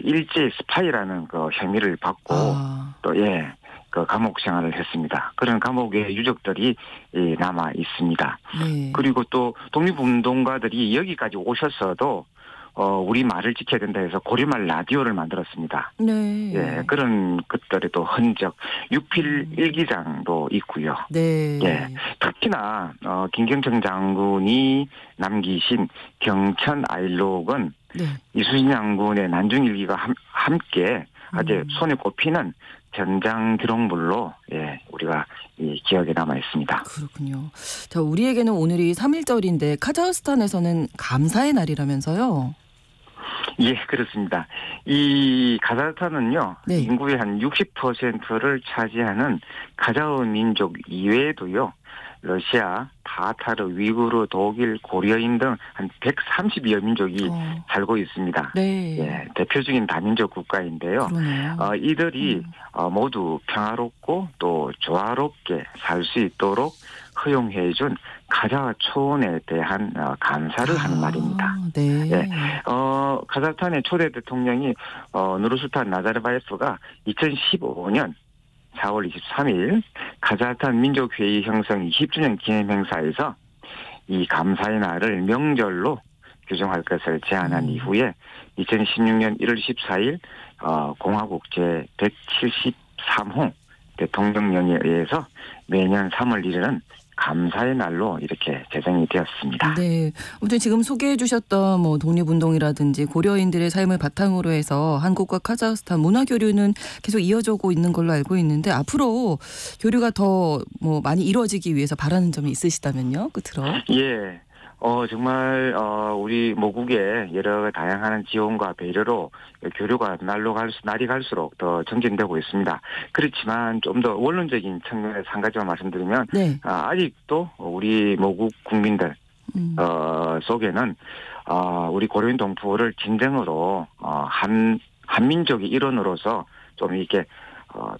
일제 스파이라는 그 혐의를 받고 또 그 감옥 생활을 했습니다. 그런 감옥의 유적들이 남아 있습니다. 네. 그리고 또 독립운동가들이 여기까지 오셨어도 우리 말을 지켜야 된다 해서 고려말 라디오를 만들었습니다. 네. 예, 그런 것들의 또 흔적, 육필 일기장도 있고요. 네. 예, 특히나 김경천 장군이 남기신 경천 아일록은 네. 이순신 장군의 난중일기가 함께 아주 손에 꼽히는 전장 기록물로 우리가 이 기억에 남아 있습니다. 그렇군요. 자, 우리에게는 오늘이 3.1절인데 카자흐스탄에서는 감사의 날이라면서요? 예, 그렇습니다. 이 카자흐스탄은요, 네. 인구의 한 60%를 차지하는 카자흐 민족 이외에도요, 러시아, 타타르, 위구르, 독일, 고려인 등 한 130여 민족이 살고 있습니다. 네. 예, 대표적인 다민족 국가인데요. 그러네요. 이들이 모두 평화롭고 또 조화롭게 살 수 있도록 허용해준 카자흐 초원에 대한 감사를 하는 말입니다. 네. 예, 카자흐스탄의 초대 대통령이 누르술탄 나자르바예프가 2015년 4월 23일 카자흐스탄 민족회의 형성 20주년 기념행사에서 이 감사의 날을 명절로 규정할 것을 제안한 이후에 2016년 1월 14일 공화국 제173호 대통령령에 의해서 매년 3월 1일은 감사의 날로 이렇게 제정이 되었습니다. 네. 아무튼 지금 소개해 주셨던 뭐 독립운동이라든지 고려인들의 삶을 바탕으로 해서 한국과 카자흐스탄 문화 교류는 계속 이어져고 있는 걸로 알고 있는데 앞으로 교류가 더 뭐 많이 이루어지기 위해서 바라는 점이 있으시다면요. 끝으로. 예. 정말 우리 모국의 여러 다양한 지원과 배려로 교류가 날이 갈수록 더 정진되고 있습니다. 그렇지만 좀 더 원론적인 측면에서 한 가지만 말씀드리면 네. 아직도 우리 모국 국민들 속에는 우리 고려인 동포를 진정으로 한민족의 일원으로서 좀 이렇게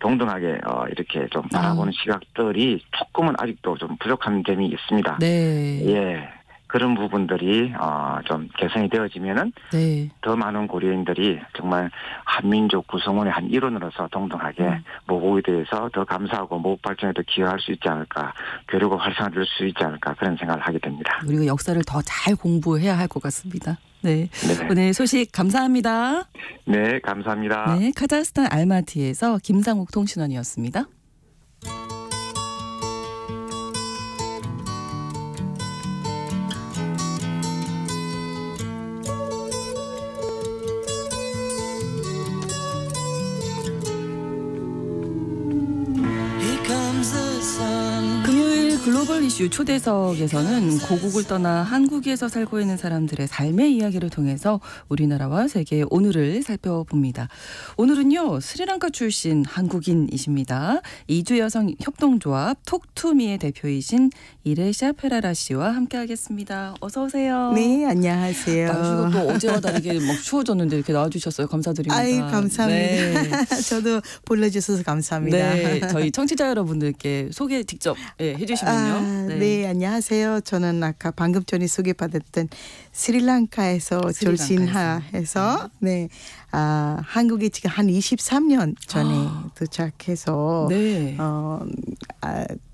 동등하게 이렇게 좀 바라보는 시각들이 조금은 아직도 좀 부족한 점이 있습니다. 네. 예. 그런 부분들이 좀 개선이 되어지면은 네. 더 많은 고려인들이 정말 한민족 구성원의 한 일원으로서 동등하게 모국에 대해서 더 감사하고 모국 발전에도 기여할 수 있지 않을까, 교류가 활성화될 수 있지 않을까 그런 생각을 하게 됩니다. 우리가 역사를 더 잘 공부해야 할 것 같습니다. 네. 네. 오늘 소식 감사합니다. 네, 감사합니다. 네, 카자흐스탄 알마티에서 김상욱 통신원이었습니다. Here comes the sun. 금요일 글로벌 이슈 초대석에서는 고국을 떠나 한국에서 살고 있는 사람들의 삶의 이야기를 통해서 우리나라와 세계의 오늘을 살펴봅니다. 오늘은요, 스리랑카 출신 한국인이십니다. 이주 여성 협동조합 톡투미의 대표이신 이레샤 페라라 씨와 함께하겠습니다. 어서 오세요. 네, 안녕하세요. 날씨가 또 어제와 다르게 막 추워졌는데 이렇게 나와주셨어요. 감사드립니다. 아이, 감사합니다. 네. 저도 불러주셔서 감사합니다. 네, 저희 청취자 여러분들께 소개 직접 해주시면요. 네, 안녕하세요. 저는 아까 방금 전에 소개받았던 스리랑카에서 졸신하해서 네, 한국에 지금 한 23년 전에 도착해서 네.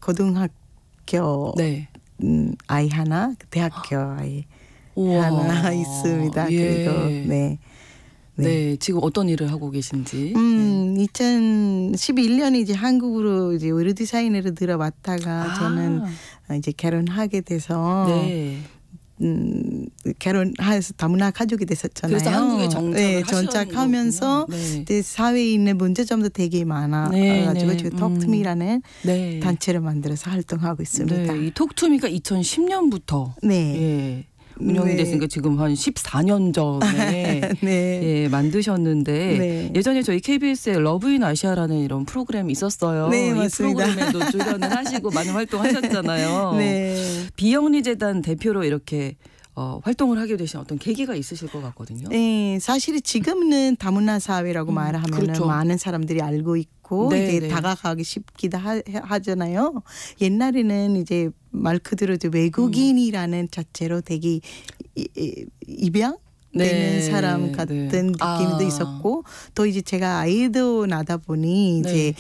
고등학교 네. 아이 하나, 대학교 아이 우와. 하나 있습니다. 예. 그리고 네. 네, 지금 어떤 일을 하고 계신지. 2011년에 이제 한국으로 이제 의류 디자이너로 들어왔다가 저는 이제 결혼하게 돼서 네. 결혼해서 다문화 가족이 됐었잖아요. 그래서 한국에 정착을 정착하면서 네. 이제 사회에 있는 문제점도 되게 많아가지고 네. 지금 톡투미라는 네. 단체를 만들어서 활동하고 있습니다. 네, 이 톡투미가 2010년부터 네. 운영이 네. 됐으니까 지금 한 14년 전에 네. 예, 만드셨는데 네. 예전에 저희 KBS에 러브인 아시아라는 이런 프로그램이 있었어요. 네, 이 맞습니다. 프로그램에도 출연을 하시고 많은 활동하셨잖아요. 네. 비영리 재단 대표로 이렇게 활동을 하게 되신 어떤 계기가 있으실 것 같거든요. 네, 사실 지금은 다문화 사회라고 말하면 그렇죠. 많은 사람들이 알고 있고 네, 이제 네. 다가가기 쉽기도 하잖아요. 옛날에는 이제 말 그대로 이제 외국인이라는 자체로 되게 입양 되는 네. 사람 같은 네. 느낌도 있었고 또 이제 제가 아이도 나다 보니 이제 네.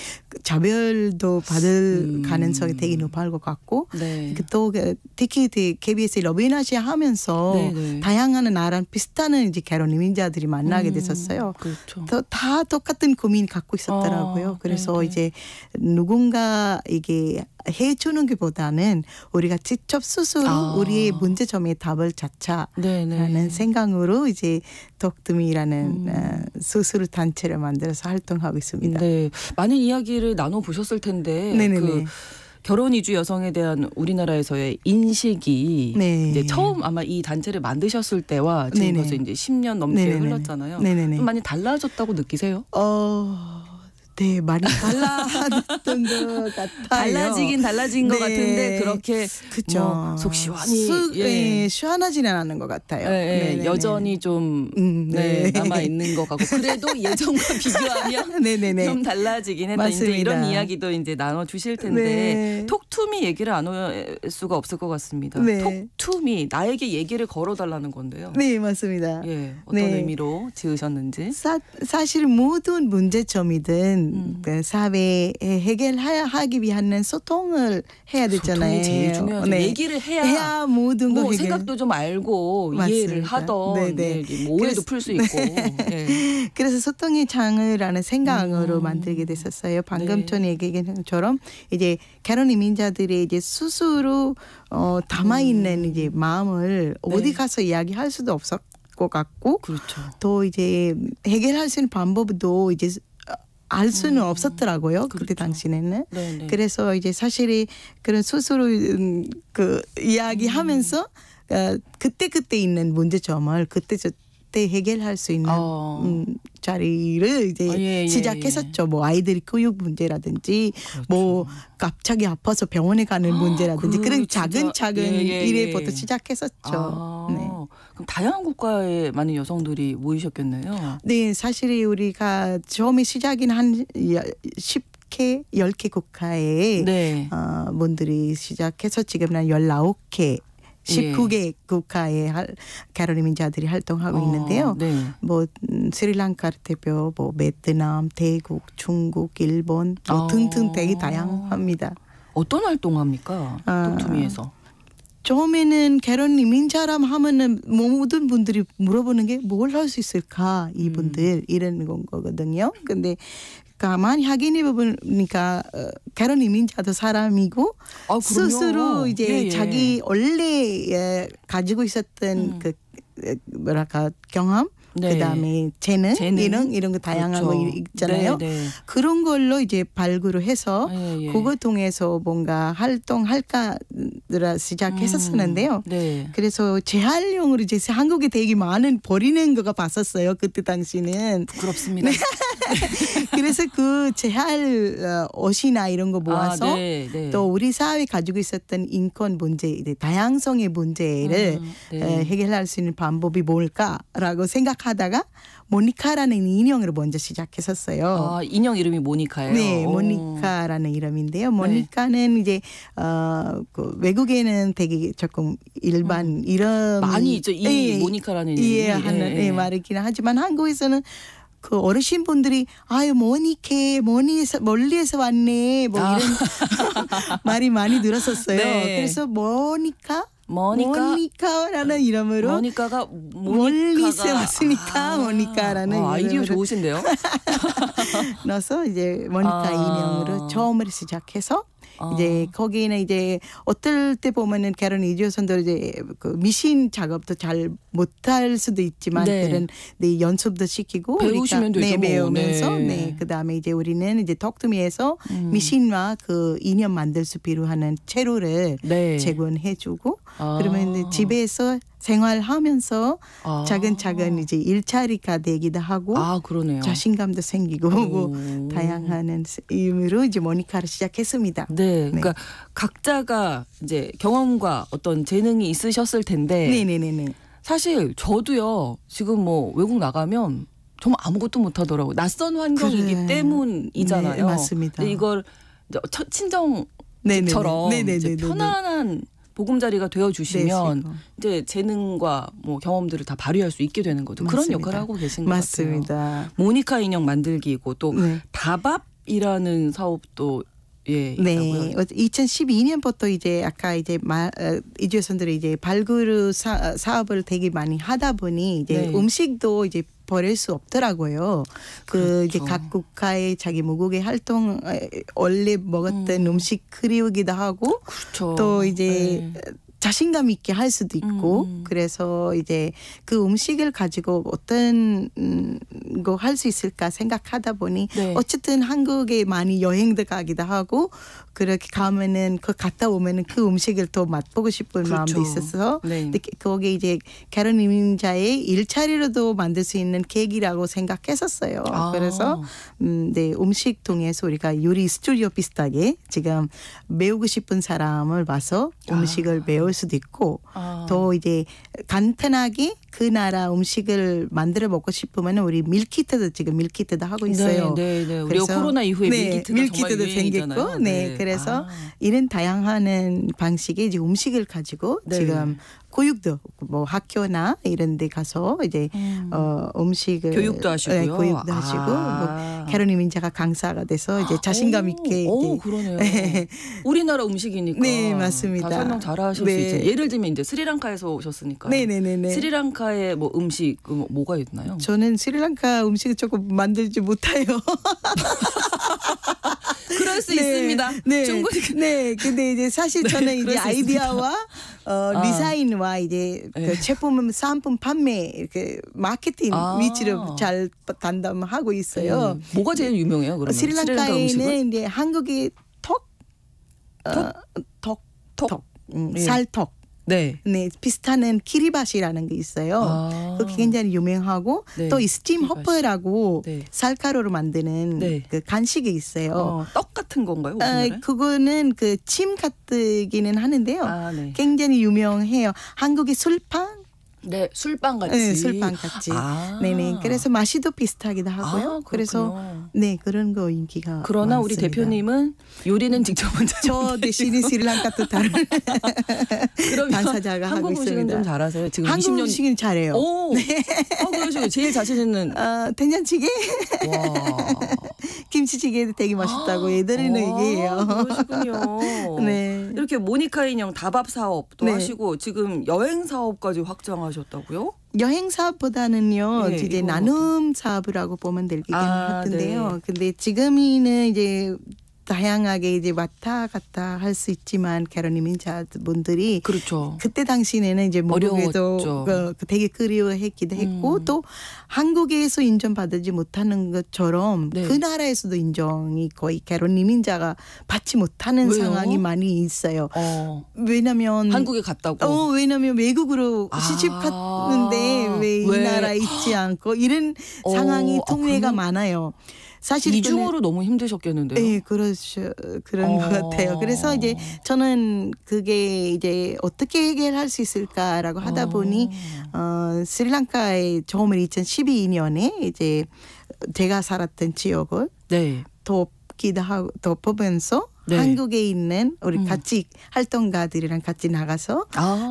자별도 받을 가능성이 되게 높을 것 같고 네. 또 특히 KBS 러브인 아시아 하면서 네, 네. 다양한 나라랑 비슷한 이제 결혼 이민자들이 만나게 됐었어요. 그렇죠. 또 다 똑같은 고민 갖고 있었더라고요. 그래서 네. 이제 누군가 이게 해주는 것보다는 우리가 직접 스스로 우리의 문제점에 답을 찾자라는 생각으로 이제 톡투미라는 수술 단체를 만들어서 활동하고 있습니다. 네, 많은 이야기를 나눠 보셨을 텐데 네네네. 그 결혼 이주 여성에 대한 우리나라에서의 인식이 네. 이제 처음 아마 이 단체를 만드셨을 때와 지금 네네. 벌써 이제 10년 넘게 네네네. 흘렀잖아요. 네네네. 좀 많이 달라졌다고 느끼세요? 네, 많이 달라졌던 것 같아요. 달라지긴 달라진 것 네. 같은데 그렇게 그쵸. 뭐 속 시원히 시원하지는 않은 것 같아요. 예, 예, 네네네. 여전히 좀 네. 남아 있는 것 같고 그래도 예전과 비교하면 네네네. 좀 달라지긴 했다. 맞습니다. 이제 이런 이야기도 이제 나눠 주실 텐데 네. 톡투미 얘기를 안 할 수가 없을 것 같습니다. 네. 톡투미 나에게 얘기를 걸어달라는 건데요. 네, 맞습니다. 예, 어떤 네. 의미로 지으셨는지. 사실 모든 문제점이든 그 사회에 해결하기 위한 소통을 해야 되잖아요. 소통이 제일 중요하죠. 얘기를 해야 모든 거 뭐 해결. 생각도 좀 알고 맞습니다. 이해를 하던 네네. 뭐 오해도 풀 수 있고. 네. 그래서 소통의 장이라는 생각으로 만들게 됐었어요. 방금 네. 전에 얘기한 것처럼 이제 결혼 이민자들의 이제 스스로 담아 있는 이제 마음을 어디 가서 이야기할 수도 없었 것 같고, 그렇죠. 또 이제 해결할 수 있는 방법도 이제 알 수는 없었더라고요. 그때 그렇죠. 당시에는. 네네. 그래서 이제 사실이 그런 스스로 그 이야기하면서 그때 있는 문제점을 그때 해결할 수 있는 자리를 이제 시작했었죠. 뭐 아이들이 교육 문제라든지 그렇죠. 뭐 갑자기 아파서 병원에 가는 문제라든지 그런 진짜. 작은 일에부터 시작했었죠. 네. 그럼 다양한 국가에 많은 여성들이 모이셨겠네요. 네, 사실이 우리가 처음에 시작인 한 10개 국가에 네. 분들이 시작해서 지금은 한 19개 19개 국가의 결혼 이민자들이 활동하고 있는데요. 네. 뭐 스리랑카 대표, 뭐 베트남, 태국, 중국, 일본 뭐 등등 되게 다양합니다. 어떤 활동합니까? 톡투미에서. 처음에는 결혼 이민자람 하면은 모든 분들이 물어보는 게 뭘 할 수 있을까 이분들 이런 거거든요. 근데 가만히 확인해 보니까 결혼 이민자도 사람이고 스스로 이제 자기 원래 가지고 있었던 그 뭐랄까 경험, 네. 그다음에 재능 이런 거 다양한 거 있잖아요. 네. 그런 걸로 이제 발굴을 해서 그거 통해서 뭔가 활동할까 시작했었는데요. 네. 그래서 재활용으로 이제 한국에 되게 많은 버리는 거가 봤었어요. 그때 당시는. 부끄럽습니다. 그래서 그 재활 옷이나 이런 거 모아서 또 우리 사회 가지고 있었던 인권 문제, 이제 다양성의 문제를 해결할 수 있는 방법이 뭘까라고 생각하다가 모니카라는 인형으로 먼저 시작했었어요. 인형 이름이 모니카예요? 네, 모니카라는 이름인데요. 모니카는 이제 그 외국에는 되게 조금 일반 이름 많이 있죠. 이 모니카라는 이름이. 이해하는 말이긴 하지만 한국에서는 그 어르신분들이 아유 모니케 멀리에서 왔네 뭐 이런 말이 많이 들었었어요. 네. 그래서 모니카라는 이름으로 모니카가 멀리서 왔으니까 모니카라는 아이디어 좋으신데요. 넣어서 이제 모니카 인형으로 처음으로 시작해서 이제 거기는 이제 어떨 때 보면은 결혼 이주여성들 이제 그 미신 작업도 잘 못할 수도 있지만 그런 연습도 시키고 배우시면 되죠. 배우면서 그다음에 이제 우리는 이제 톡투미에서 미신과 그 인형 만들 수 필요한 재료를 제공해주고 그러면 이제 집에서 생활하면서 차근차근 이제 일자리가 되기도 하고 그러네요. 자신감도 생기고 뭐 다양한 의미로 이제 모니카를 시작했습니다. 네, 그러니까 각자가 이제 경험과 어떤 재능이 있으셨을 텐데, 네네네. 사실 저도요 지금 뭐 외국 나가면 정말 아무것도 못하더라고요. 낯선 환경이기 때문이잖아요. 네, 맞습니다. 근데 이걸 친정처럼 이제 편안한 보금자리가 되어주시면 이제 재능과 뭐 경험들을 다 발휘할 수 있게 되는 거죠. 그런 역할을 하고 계신 것 맞습니다. 같아요. 모니카 인형 만들기고 또 다밥이라는 사업도 있다고요. 2012년부터 이제 아까 이제 이주여성들이 이제 발굴 사업을 되게 많이 하다 보니 이제 음식도 이제 버릴 수 없더라고요. 그 이제 각 국가의 자기 무국의 활동 원래 먹었던 음식 그리우기도 하고 또 이제 자신감 있게 할 수도 있고 그래서 이제 그 음식을 가지고 어떤 거 할 수 있을까 생각하다 보니 어쨌든 한국에 많이 여행도 가기도 하고 그렇게 가면은 그 갔다 오면은 그 음식을 또 맛보고 싶은 마음도 있어서 거기 이제 결혼 이민자의 일자리로도 만들 수 있는 계기라고 생각했었어요. 그래서 음식 통해서 우리가 요리 스튜디오 비슷하게 지금 배우고 싶은 사람을 봐서 음식을 배울 어려울 수도 있고 또 이제 간편하게 그 나라 음식을 만들어 먹고 싶으면 우리 밀키트도 지금 밀키트도 하고 있어요. 네, 네. 우리가 코로나 이후에 밀키트도 생겼고, 네, 그래서 이런 다양한 방식의 이제 음식을 가지고 지금 교육도 뭐 학교나 이런 데 가서 이제 음식을 교육도 하시고요. 네, 교육도 하시고 뭐 캐로님 인자가 강사가 돼서 이제 자신감 있게 오, 그러네요. 우리나라 음식이니까. 네, 맞습니다. 다 설명 잘하실 수 있죠. 예를 들면 이제 스리랑카에서 오셨으니까. 네네네. 스리랑카의 뭐 음식 뭐가 있나요? 저는 스리랑카 음식을 조금 만들지 못해요. 그럴 수 있습니다. 네. 충분히. 네. 근데 이제 사실 저는 이제 아이디어와 디자인과 이제 네. 그 제품 상품 판매 이렇게 마케팅 위치를 잘 담당하고 있어요. 뭐가 제일 유명해요? 그러면 스리랑카에는 이제 한국의 턱, 살턱. 네, 비슷한 키리바시라는 게 있어요. 그게 굉장히 유명하고 또 이 스팀 허퍼라고 쌀가루로 만드는 그 간식이 있어요. 떡 같은 건가요? 그거는 그 찜 같기는 하는데요. 굉장히 유명해요. 한국의 술빵. 네, 술빵 같이. 네, 술빵 같이. 네네. 그래서 맛이 도 비슷하기도 하고요. 그래서 네 그런 거 인기가. 그러나 많습니다. 우리 대표님은 요리는 직접 먼저. 저 대신에 스리랑카 또 다른 당사자가 하고 한국 있습니다. 음식은 좀 잘하세요. 지금 한국 20년. 음식은 잘해요. 오, 그러시고 제일 자신 있는. 된장찌개. 와. 김치찌개도 되게 맛있다고 애들은 얘기해요. 그러시군요. 네. 이렇게 모니카 인형 다밥 사업도 하시고 지금 여행 사업까지 확장하셨다고요? 여행 사업보다는요, 네, 이제 이거 나눔 사업이라고 보면 될 것 같은데요. 근데 지금은 이제 다양하게 이제 왔다 갔다 할 수 있지만 캐로님 인자분들이 그렇죠. 그때 당시에는 이제 모르게도 되게 그리워했기도 했고 또 한국에서 인정받지 못하는 것처럼 그 나라에서도 인정이 거의 캐로님 인자가 받지 못하는 상황이 많이 있어요. 왜냐면 한국에 갔다고. 왜냐면 외국으로 시집 갔는데 왜 이 나라에 있지 않고 이런 상황이 통례가 많아요. 사실 이중으로 너무 힘드셨겠는데요. 네, 그렇죠. 그런 것 같아요. 그래서 이제 저는 그게 이제 어떻게 해결할 수 있을까라고 하다 보니 스리랑카에 처음에 2012년에 이제 제가 살았던 지역을 돕기도 하고 덮으면서 한국에 있는 우리 같이 활동가들이랑 같이 나가서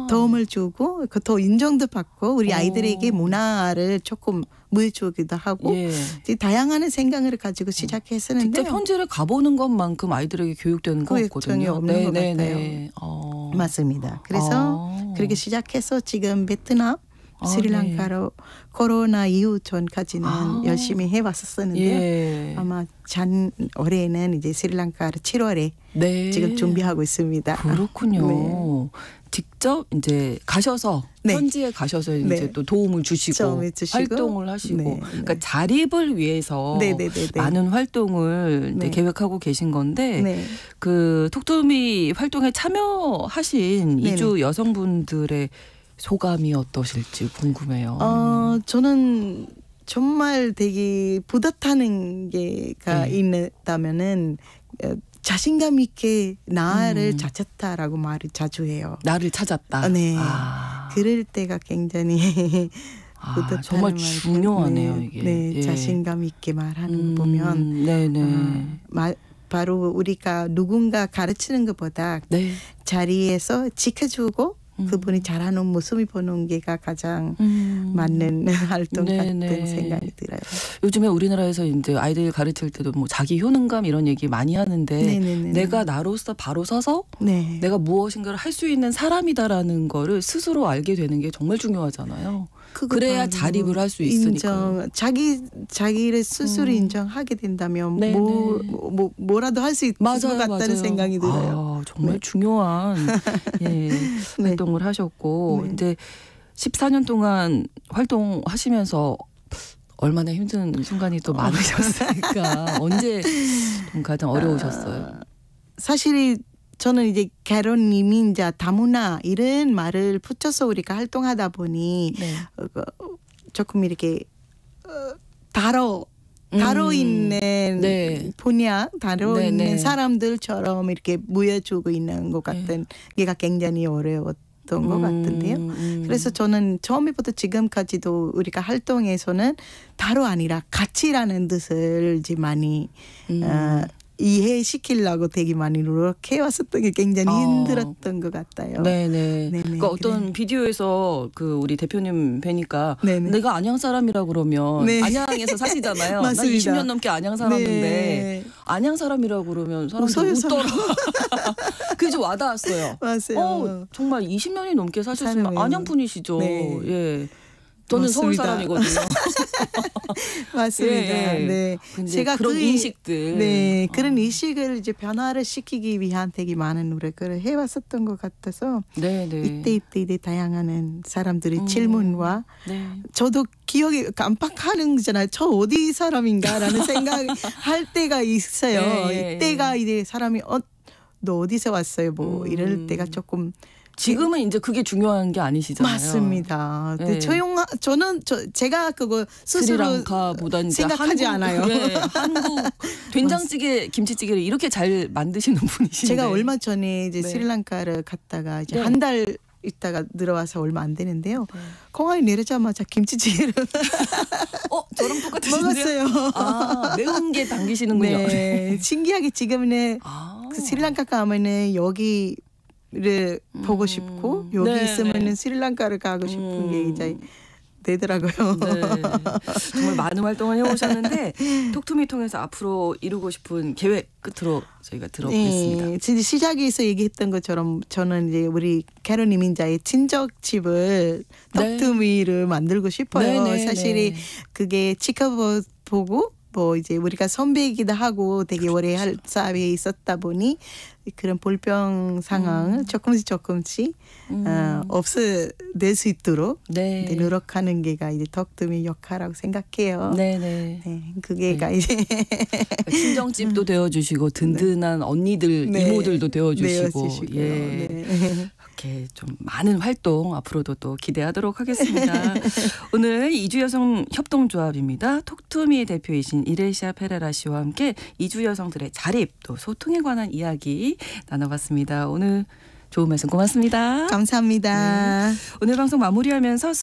도움을 주고 더 인정도 받고 우리 아이들에게 문화를 조금 보여주기도 하고 다양한 생각을 가지고 시작했었는데 직접 현지를 가보는 것만큼 아이들에게 교육되는 거 없거든요. 없는 것 같아요. 맞습니다. 그래서 그렇게 시작해서 지금 베트남 스리랑카로 코로나 이후 전까지는 열심히 해왔었는데요. 아마 올해는 이제 스리랑카로 7월에 지금 준비하고 있습니다. 그렇군요. 직접 이제 가셔서 현지에 가셔서 이제 또 도움을 주시고 활동을 하시고 그러니까 자립을 위해서 많은 활동을 계획하고 계신 건데 그 톡투미 활동에 참여하신 이주 여성분들의 소감이 어떠실지 궁금해요. 저는 정말 되게 뿌듯한 게가 있다면은 자신감 있게 나를 찾았다라고 말을 자주 해요. 나를 찾았다. 네. 그럴 때가 굉장히 뿌듯한 정말 중요하네요. 이게. 자신감 있게 말하는 거 보면 바로 우리가 누군가 가르치는 것보다 자리에서 지켜주고 그분이 잘하는 모습을 보는 게가 가장 맞는 활동 같은 생각이 들어요. 요즘에 우리나라에서 이제 아이들 가르칠 때도 뭐 자기 효능감 이런 얘기 많이 하는데 내가 나로서 바로 서서 내가 무엇인가를 할 수 있는 사람이다라는 거를 스스로 알게 되는 게 정말 중요하잖아요. 그래야 자립을 할 수 있으니까. 자기를 스스로 인정하게 된다면 뭐라도 할 수 있을 것 같다는 생각이 들어요. 정말 중요한 활동을 하셨고 이제 14년 동안 활동하시면서 얼마나 힘든 순간이 또 많으셨을까. 언제 가장 어려우셨어요? 사실 저는 이제 개론 이민자 다문화 이런 말을 붙여서 우리가 활동하다 보니 조금 이렇게 다뤄 있는 분야, 있는 사람들처럼 이렇게 모여주고 있는 것 같은 게가 굉장히 어려웠던 있었던 것 같은데요. 그래서 저는 처음부터 지금까지도 우리가 활동에서는 다로 아니라 같이라는 뜻을 이제 많이 이해시키려고 되게 많이 노력해왔었던 게 굉장히 힘들었던 것 같아요. 네네. 네네. 그러니까 어떤 비디오에서 그 우리 대표님 뵈니까 네네. 내가 안양 사람이라 그러면 네. 안양에서 사시잖아요. 나 맞습니다. 20년 넘게 안양 살았는데 네. 안양 사람이라 그러면 사람들이 웃어요, 웃더라. 그게 좀 와닿았어요. 맞아요. 정말 20년이 넘게 사셨으면 사람이에요. 안양 분이시죠. 네. 예. 저는 서울 맞습니다. 사람이거든요. 맞습니다. 예, 예. 네. 근데 제가 그런 인식들. 네, 그런 인식을 이제 변화를 시키기 위한 되게 많은 노력을 해왔었던 것 같아서 네네. 이때 다양한 사람들의 질문과 네. 저도 기억이 깜빡하는 거잖아요. 저 어디 사람인가라는 생각할 때가 있어요. 예, 예. 이때가 이제 사람이 너 어디서 왔어요? 뭐 이럴 때가 조금 지금은 이제 그게 중요한 게 아니시잖아요. 맞습니다. 네. 저는 제가 그거 스스로 스리랑카보다 이제 생각하지 않아요. 네, 한국 된장찌개, 김치찌개를 이렇게 잘 만드시는 분이신데. 제가 얼마 전에 이제 네. 스리랑카를 갔다가 이제 네. 한 달 있다가 들어와서 얼마 안 되는데요. 공항에 내리자마자 김치찌개를 저랑 똑같으신데요? 먹었어요. 아, 매운 게 당기시는군요. 네, 신기하게 지금은 그 스리랑카 가면은 여기를 보고 싶고 여기 네, 있으면은 네. 스리랑카를 가고 싶은 게 이제 되더라고요. 네. 정말 많은 활동을 해오셨는데 톡투미 통해서 앞으로 이루고 싶은 계획 끝으로 저희가 들어보겠습니다. 네, 진짜 시작에서 얘기했던 것처럼 저는 이제 우리 캐롤 이민자의 친척집을 네. 톡투미를 만들고 싶어요. 네, 네, 사실이 네. 그게 지켜보고 뭐 이제 우리가 선배이기도 하고 되게 오래 할 사회에 있었다 보니 그런 불평 상황을 조금씩 없애낼 수 있도록 네. 이제 노력하는 게가 이제 덕tum의 역할이라고 생각해요. 네네. 네, 그게가 이제 친정집도 되어주시고 든든한 언니들, 네. 이모들도 되어주시고 되어주시고요. 예. 네. 이렇게 좀 많은 활동 앞으로도 또 기대하도록 하겠습니다. 오늘 이주여성 협동조합입니다. 톡투미의 대표이신 이레시아 페레라 씨와 함께 이주 여성들의 자립 또 소통에 관한 이야기 나눠봤습니다. 오늘 좋은 말씀 고맙습니다. 감사합니다. 오늘 방송 마무리하면서